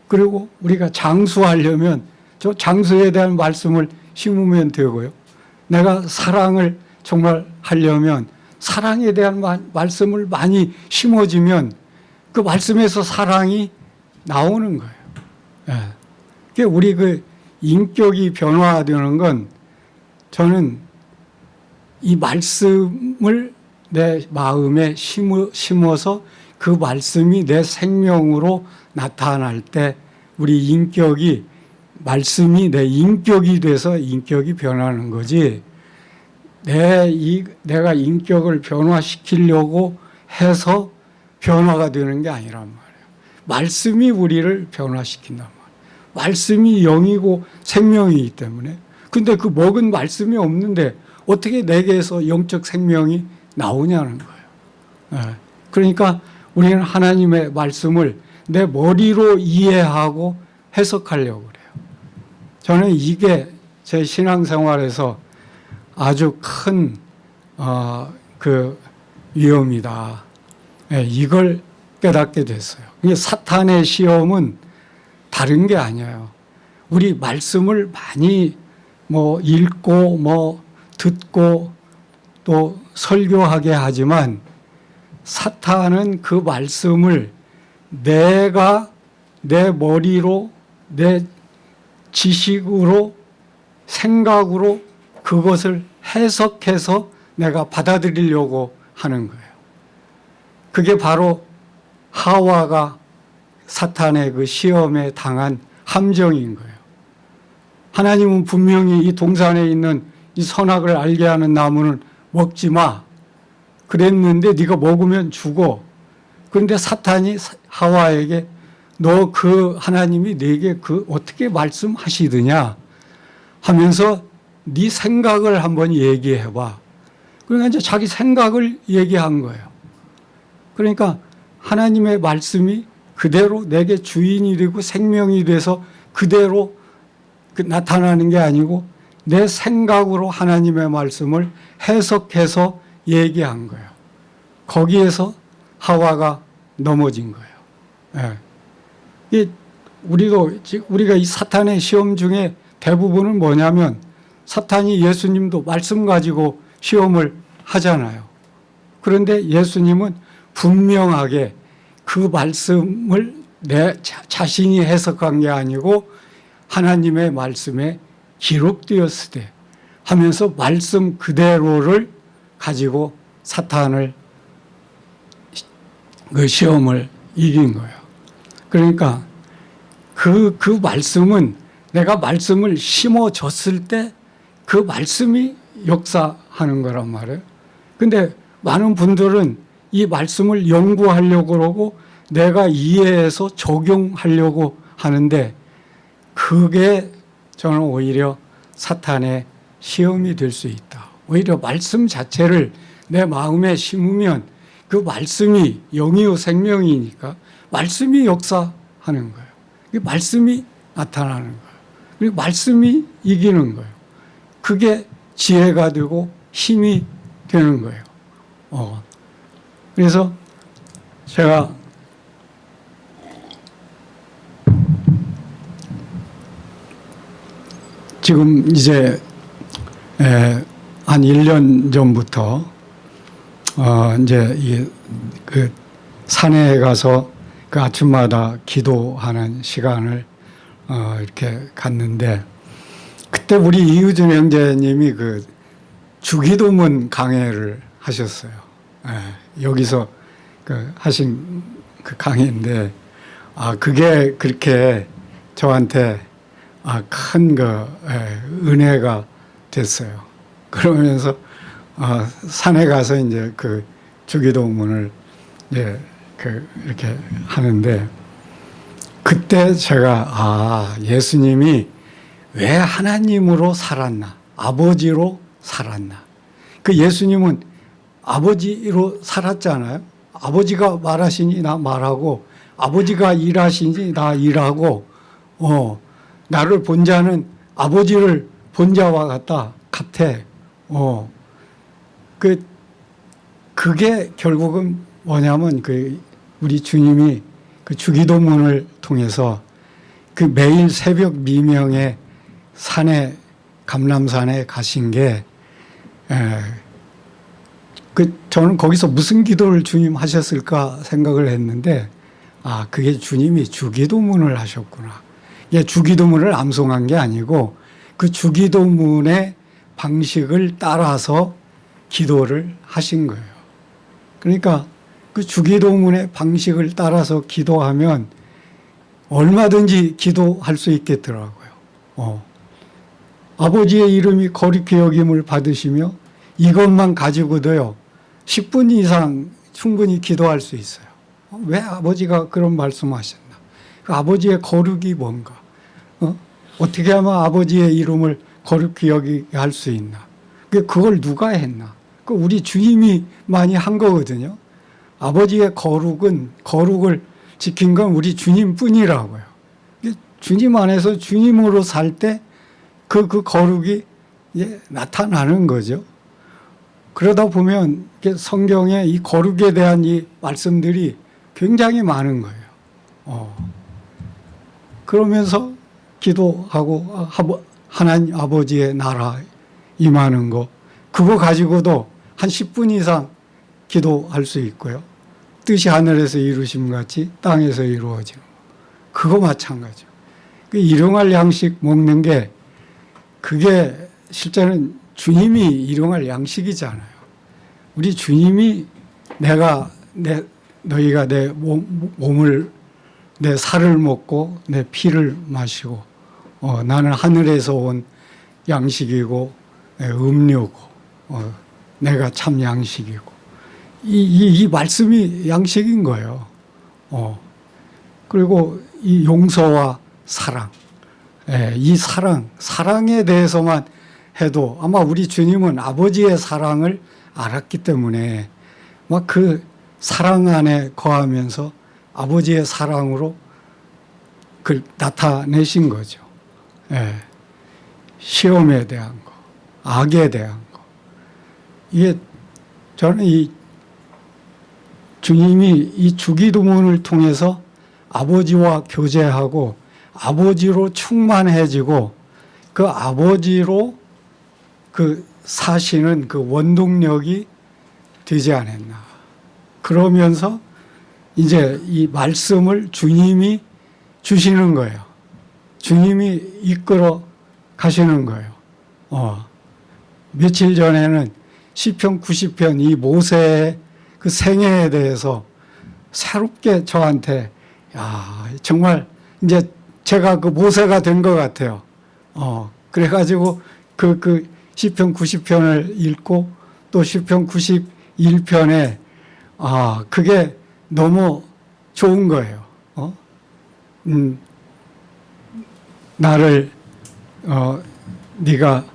그리고 우리가 장수하려면 저 장수에 대한 말씀을 심으면 되고요. 내가 사랑을 정말 하려면 사랑에 대한 말씀을 많이 심어주면 그 말씀에서 사랑이 나오는 거예요. 예. 우리 그 인격이 변화되는 건, 저는 이 말씀을 내 마음에 심어서 그 말씀이 내 생명으로 나타날 때 우리 인격이, 말씀이 내 인격이 돼서 인격이 변하는 거지, 내가 인격을 변화시키려고 해서 변화가 되는 게 아니란 말이에요. 말씀이 우리를 변화시킨단 말이에요. 말씀이 영이고 생명이기 때문에. 근데 그 먹은 말씀이 없는데 어떻게 내게서 영적 생명이 나오냐는 거예요. 그러니까 우리는 하나님의 말씀을 내 머리로 이해하고 해석하려고 그래요. 저는 이게 제 신앙생활에서 아주 큰 그 위험이다. 이걸 깨닫게 됐어요. 사탄의 시험은 다른 게 아니에요. 우리 말씀을 많이 뭐 읽고 뭐 듣고 또 설교하게 하지만 사탄은 그 말씀을 내가 내 머리로, 내 지식으로, 생각으로 그것을 해석해서 내가 받아들이려고 하는 거예요. 그게 바로 하와가 사탄의 그 시험에 당한 함정인 거예요. 하나님은 분명히 이 동산에 있는 이 선악을 알게 하는 나무는 먹지 마 그랬는데 네가 먹으면 죽어. 그런데 사탄이 하와에게 너 그 하나님이 네게 그 어떻게 말씀하시더냐 하면서 네 생각을 한번 얘기해봐. 그러니까 이제 자기 생각을 얘기한 거예요. 그러니까 하나님의 말씀이 그대로 내게 주인이 되고 생명이 돼서 그대로 나타나는 게 아니고 내 생각으로 하나님의 말씀을 해석해서 얘기한 거예요. 거기에서 하와가 넘어진 거예요. 예. 우리가 이 사탄의 시험 중에 대부분은 뭐냐면 사탄이 예수님도 말씀 가지고 시험을 하잖아요. 그런데 예수님은 분명하게 그 말씀을 내 자신이 해석한 게 아니고 하나님의 말씀에 기록되었을 때 하면서 말씀 그대로를 가지고 사탄을 그 시험을 이긴 거예요. 그러니까 그 말씀은 내가 말씀을 심어줬을 때 그 말씀이 역사하는 거란 말이에요. 근데 많은 분들은 이 말씀을 연구하려고 그러고 내가 이해해서 적용하려고 하는데 그게 저는 오히려 사탄의 시험이 될 수 있다. 오히려 말씀 자체를 내 마음에 심으면 그 말씀이 영이요 생명이니까 말씀이 역사하는 거예요. 이 말씀이 나타나는 거예요. 그리고 말씀이 이기는 거예요. 그게 지혜가 되고 힘이 되는 거예요. 그래서 제가 지금 이제 한 1년 전부터 이제 그 산에 가서 그 아침마다 기도하는 시간을 이렇게 갔는데 그때 우리 이유준 형제님이 그 주기도문 강해를 하셨어요. 여기서 그 하신 그 강의인데 그게 그렇게 저한테 큰 그 은혜가 됐어요. 그러면서 산에 가서 이제 그 주기도문을 이제 이렇게 하는데 그때 제가 예수님이 왜 하나님으로 살았나, 아버지로 살았나. 그 예수님은 아버지로 살았잖아요. 아버지가 말하시니 나 말하고 아버지가 일하시니 나 일하고 나를 본 자는 아버지를 본 자와 같아. 그게 결국은 뭐냐면 우리 주님이 그 주기도문을 통해서 그 매일 새벽 미명에 감람산에 가신 게 저는 거기서 무슨 기도를 주님 하셨을까 생각을 했는데 그게 주님이 주기도문을 하셨구나. 이게 주기도문을 암송한 게 아니고 그 주기도문의 방식을 따라서 기도를 하신 거예요. 그러니까 그 주기도문의 방식을 따라서 기도하면 얼마든지 기도할 수 있겠더라고요. 아버지의 이름이 거룩히 여김을 받으시며 이것만 가지고도요 10분 이상 충분히 기도할 수 있어요. 왜 아버지가 그런 말씀하셨나? 그 아버지의 거룩이 뭔가? 어떻게 하면 아버지의 이름을 거룩히 여기게 할 수 있나? 그걸 누가 했나? 우리 주님이 많이 한 거거든요. 아버지의 거룩을 지킨 건 우리 주님뿐이라고요. 주님 안에서 주님으로 살 때 그 거룩이 나타나는 거죠. 그러다 보면 성경에 이 거룩에 대한 이 말씀들이 굉장히 많은 거예요. 그러면서 기도하고 하나님 아버지의 나라 임하는 거 그거 가지고도 한 10분 이상 기도할 수 있고요. 뜻이 하늘에서 이루심 같이 땅에서 이루어지는 거. 그거 마찬가지죠. 일용할 양식 먹는 게 그게 실제는 주님이 일용할 양식이잖아요. 우리 주님이 너희가 내 몸을 내 살을 먹고 내 피를 마시고 나는 하늘에서 온 양식이고 음료고 내가 참 양식이고 이 말씀이 양식인 거예요. 그리고 이 용서와 사랑, 이 사랑에 대해서만 해도 아마 우리 주님은 아버지의 사랑을 알았기 때문에 막 그 사랑 안에 거하면서 아버지의 사랑으로 그걸 나타내신 거죠. 시험에 대한 거, 악에 대한 거. 이게 저는 이 주님이 이 주기도문을 통해서 아버지와 교제하고 아버지로 충만해지고 그 아버지로 그 사시는 그 원동력이 되지 않았나. 그러면서 이제 이 말씀을 주님이 주시는 거예요. 주님이 이끌어 가시는 거예요. 며칠 전에는 시편 90편 이 모세의 그 생애에 대해서 새롭게 저한테 야 정말 이제 제가 그 모세가 된 것 같아요. 그래가지고 그 시편 90편을 읽고 또 시편 91편에 그게 너무 좋은 거예요. 나를 네가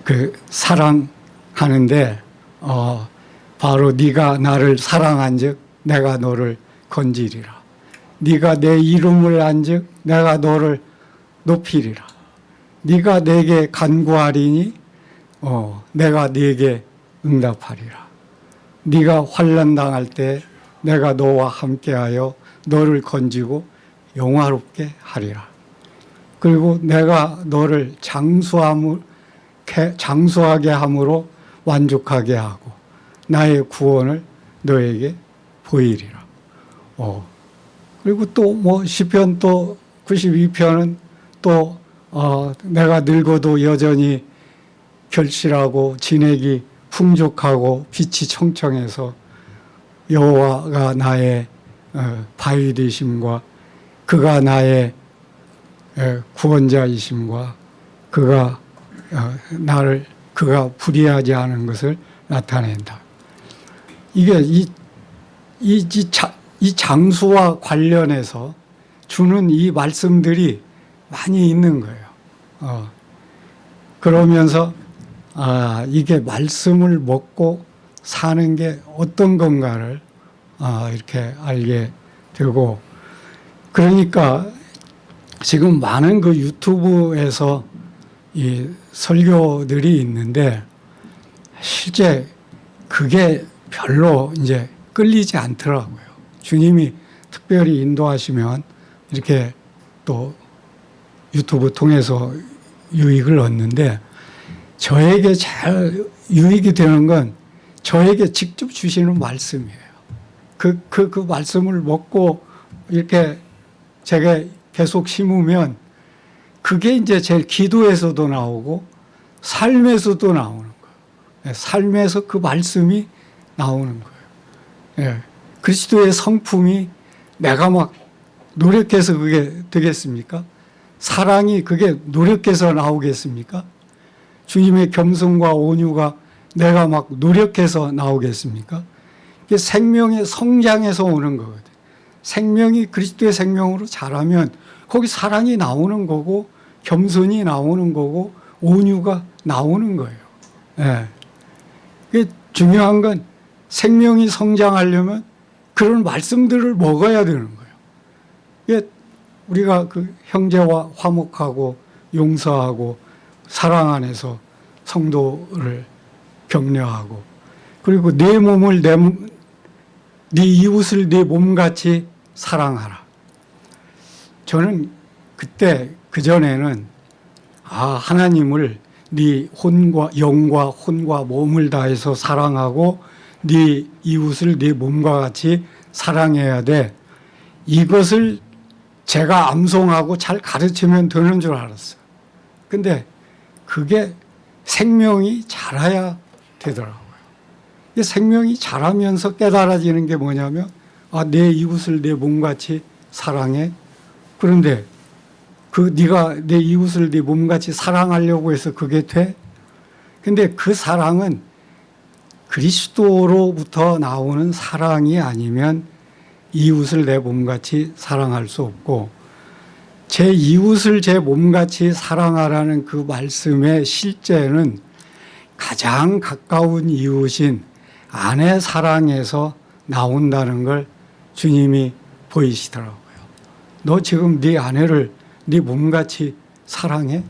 그 사랑하는데 바로 네가 나를 사랑한즉 내가 너를 건지리라. 네가 내 이름을 안즉 내가 너를 높이리라. 네가 내게 간구하리니 내가 네게 응답하리라. 네가 환난 당할 때 내가 너와 함께하여 너를 건지고 영화롭게 하리라. 그리고 내가 너를 장수하게 함으로 만족하게 하고 나의 구원을 너에게 보이리라. 그리고 또 뭐 시편 또 92편은 또 내가 늙어도 여전히 결실하고 진액이 풍족하고 빛이 청청해서 여호와가 나의 바위 되심과 그가 나의 구원자이심과 그가 불의하지 않은 것을 나타낸다. 이게 이 장수와 관련해서 주는 이 말씀들이 많이 있는 거예요. 그러면서 이게 말씀을 먹고 사는 게 어떤 건가를 이렇게 알게 되고, 그러니까 지금 많은 그 유튜브에서 이 설교들이 있는데 실제 그게 별로 이제 끌리지 않더라고요. 주님이 특별히 인도하시면 이렇게 또 유튜브 통해서 유익을 얻는데, 저에게 잘 유익이 되는 건 저에게 직접 주시는 말씀이에요. 그 말씀을 먹고 이렇게 제가 계속 심으면 그게 이제 제 기도에서도 나오고 삶에서도 나오는 거예요. 삶에서 그 말씀이 나오는 거예요. 그리스도의 성품이 내가 막 노력해서 그게 되겠습니까? 사랑이 그게 노력해서 나오겠습니까? 주님의 겸손과 온유가 내가 막 노력해서 나오겠습니까? 이게 생명의 성장에서 오는 거거든요. 생명이 그리스도의 생명으로 자라면 거기 사랑이 나오는 거고 겸손이 나오는 거고 온유가 나오는 거예요. 이게 중요한 건 생명이 성장하려면 그런 말씀들을 먹어야 되는 거예요. 이게 우리가 그 형제와 화목하고 용서하고 사랑 안에서 성도를 격려하고, 그리고 내 몸을 네 이웃을 내 몸같이 사랑하라. 저는 그때 그전에는 하나님을 네 영과 혼과 몸을 다해서 사랑하고 네 이웃을 네 몸과 같이 사랑해야 돼. 이것을 제가 암송하고 잘 가르치면 되는 줄 알았어요. 근데 그게 생명이 자라야 되더라고요. 생명이 자라면서 깨달아지는 게 뭐냐면 내 이웃을 내 몸같이 사랑해. 그런데 네가 내 이웃을 네 몸같이 사랑하려고 해서 그게 돼? 근데 그 사랑은 그리스도로부터 나오는 사랑이 아니면 이웃을 내 몸같이 사랑할 수 없고, 제 이웃을 제 몸같이 사랑하라는 그 말씀의 실제는 가장 가까운 이웃인 아내 사랑에서 나온다는 걸 주님이 보이시더라고요. 너 지금 네 아내를 네 몸같이 사랑해?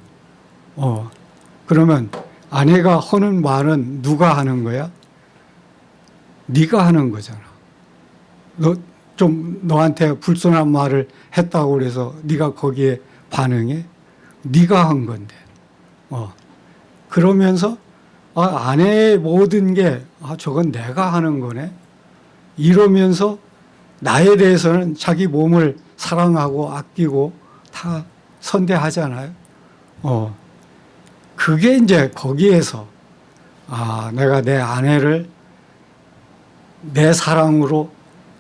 그러면 아내가 하는 말은 누가 하는 거야? 네가 하는 거잖아. 너한테 불순한 말을 했다고 그래서 네가 거기에 반응해? 네가 한 건데. 그러면서 아내의 모든 게 저건 내가 하는 거네. 이러면서 나에 대해서는 자기 몸을 사랑하고 아끼고 다 선대하잖아요. 그게 이제 거기에서 내가 내 아내를 내 사랑으로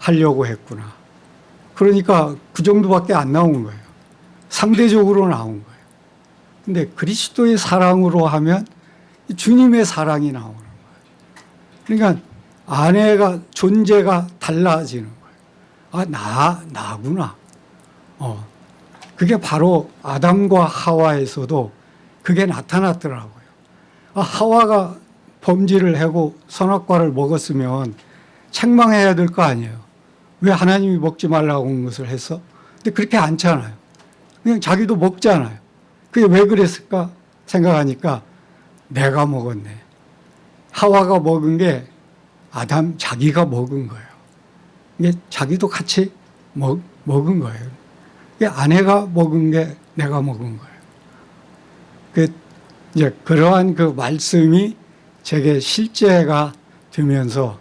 하려고 했구나. 그러니까 그 정도밖에 안 나온 거예요. 상대적으로 나온 거예요. 근데 그리스도의 사랑으로 하면 주님의 사랑이 나오는 거예요. 그러니까 아내가 존재가 달라지는 거예요. 아, 나구나. 그게 바로 아담과 하와에서도 그게 나타났더라고요. 하와가 범죄를 하고 선악과를 먹었으면 책망해야 될 거 아니에요. 왜 하나님이 먹지 말라고 한 것을 했어? 근데 그렇게 않잖아요. 그냥 자기도 먹잖아요. 그게 왜 그랬을까 생각하니까 내가 먹었네. 하와가 먹은 게 아담 자기가 먹은 거예요. 이게 자기도 같이 먹은 거예요. 이게 아내가 먹은 게 내가 먹은 거예요. 이제 그러한 그 말씀이 제게 실제가 되면서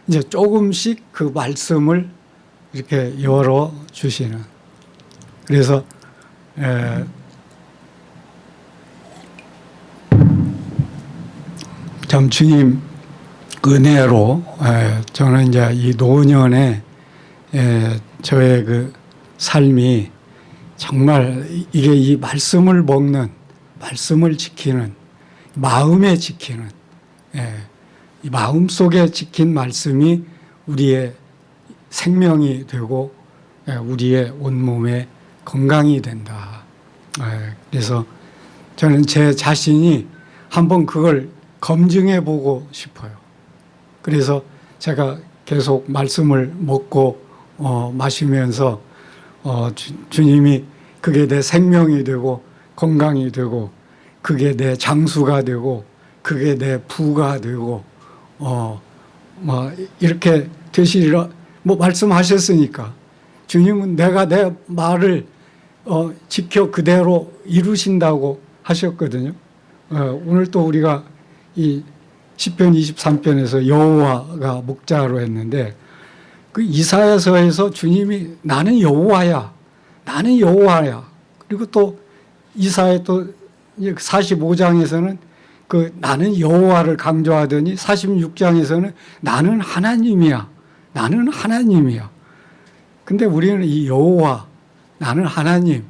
이제 조금씩 그 말씀을 이렇게 열어 주시는. 그래서 참 주님 은혜로 저는 이제 이 노년에 저의 그 삶이 정말 이게 이 말씀을 먹는, 말씀을 지키는, 마음에 지키는, 이 마음 속에 지킨 말씀이 우리의 생명이 되고 우리의 온몸의 건강이 된다. 그래서 저는 제 자신이 한번 그걸 검증해 보고 싶어요. 그래서 제가 계속 말씀을 먹고 마시면서 주님이 그게 내 생명이 되고 건강이 되고 그게 내 장수가 되고 그게 내 부가 되고 이렇게 되시리라 말씀하셨으니까 주님은 내가 내 말을 지켜 그대로 이루신다고 하셨거든요. 오늘 또 우리가 이 시편 23편에서 여호와가 목자로 했는데 그 이사야서에서 주님이 나는 여호와야, 나는 여호와야. 그리고 또 이사야 또 45장에서는 그 나는 여호와를 강조하더니 46장에서는 나는 하나님이야, 나는 하나님이야. 근데 우리는 이 여호와, 나는 하나님,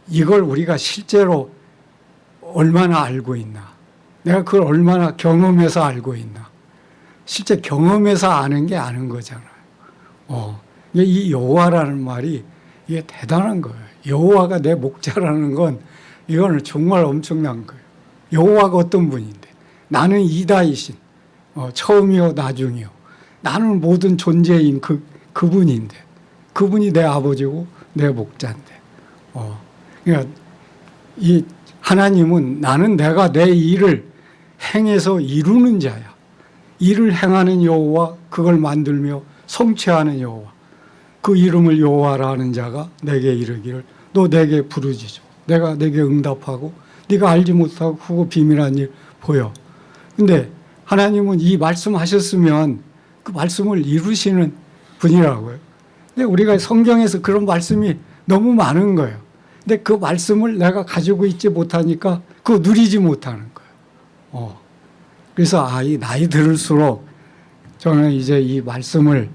이걸 우리가 실제로 얼마나 알고 있나? 내가 그걸 얼마나 경험해서 알고 있나? 실제 경험해서 아는 게 아는 거잖아요. 이 여호와라는 말이 이게 대단한 거예요. 여호와가 내 목자라는 건 이거는 정말 엄청난 거예요. 여호와가 어떤 분인데? 나는 이다이신, 처음이요 나중이요. 나는 모든 존재인 그분인데, 그분이 내 아버지고 내 목자인데. 그러니까 이 하나님은 나는 내가 내 일을 행해서 이루는 자야. 일을 행하는 여호와, 그걸 만들며 성취하는 여호와. 그 이름을 여호와라 하는 자가 내게 이르기를 너 내게 부르짖어. 내가 내게 응답하고 네가 알지 못하고 크고 비밀한 일 보여. 근데 하나님은 이 말씀하셨으면 그 말씀을 이루시는 분이라고요. 근데 우리가 성경에서 그런 말씀이 너무 많은 거예요. 근데 그 말씀을 내가 가지고 있지 못하니까 그거 누리지 못하는 거예요. 그래서 이 나이 들을수록 저는 이제 이 말씀을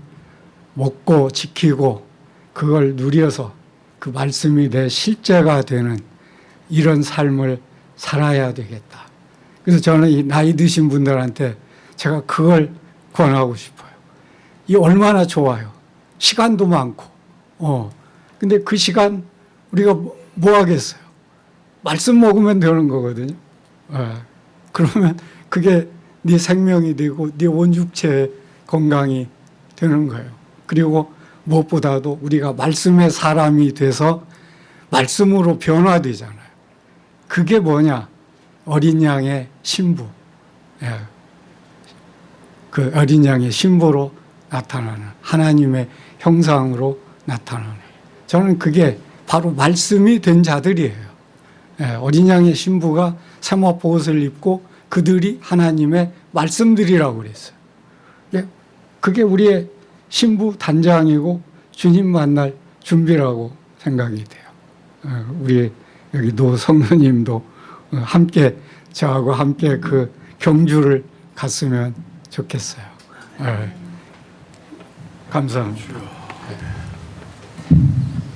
먹고 지키고 그걸 누려서 그 말씀이 내 실제가 되는 이런 삶을 살아야 되겠다. 그래서 저는 이 나이 드신 분들한테 제가 그걸 권하고 싶어요. 이 얼마나 좋아요. 시간도 많고. 근데 그 시간 우리가 뭐 하겠어요? 말씀 먹으면 되는 거거든요. 그러면 그게 네 생명이 되고 네 온 육체의 건강이 되는 거예요. 그리고 무엇보다도 우리가 말씀의 사람이 돼서 말씀으로 변화되잖아요. 그게 뭐냐? 어린 양의 신부. 그 어린 양의 신부로 나타나는 하나님의 형상으로 나타나는. 저는 그게 바로 말씀이 된 자들이에요. 어린 양의 신부가 세마포 옷을 입고 그들이 하나님의 말씀들이라고 그랬어요. 그게 우리의 신부 단장이고 주님 만날 준비라고 생각이 돼요. 우리 여기 노 성도님도 함께 저하고 함께 그 경주를 갔으면 좋겠어요. 감사합니다.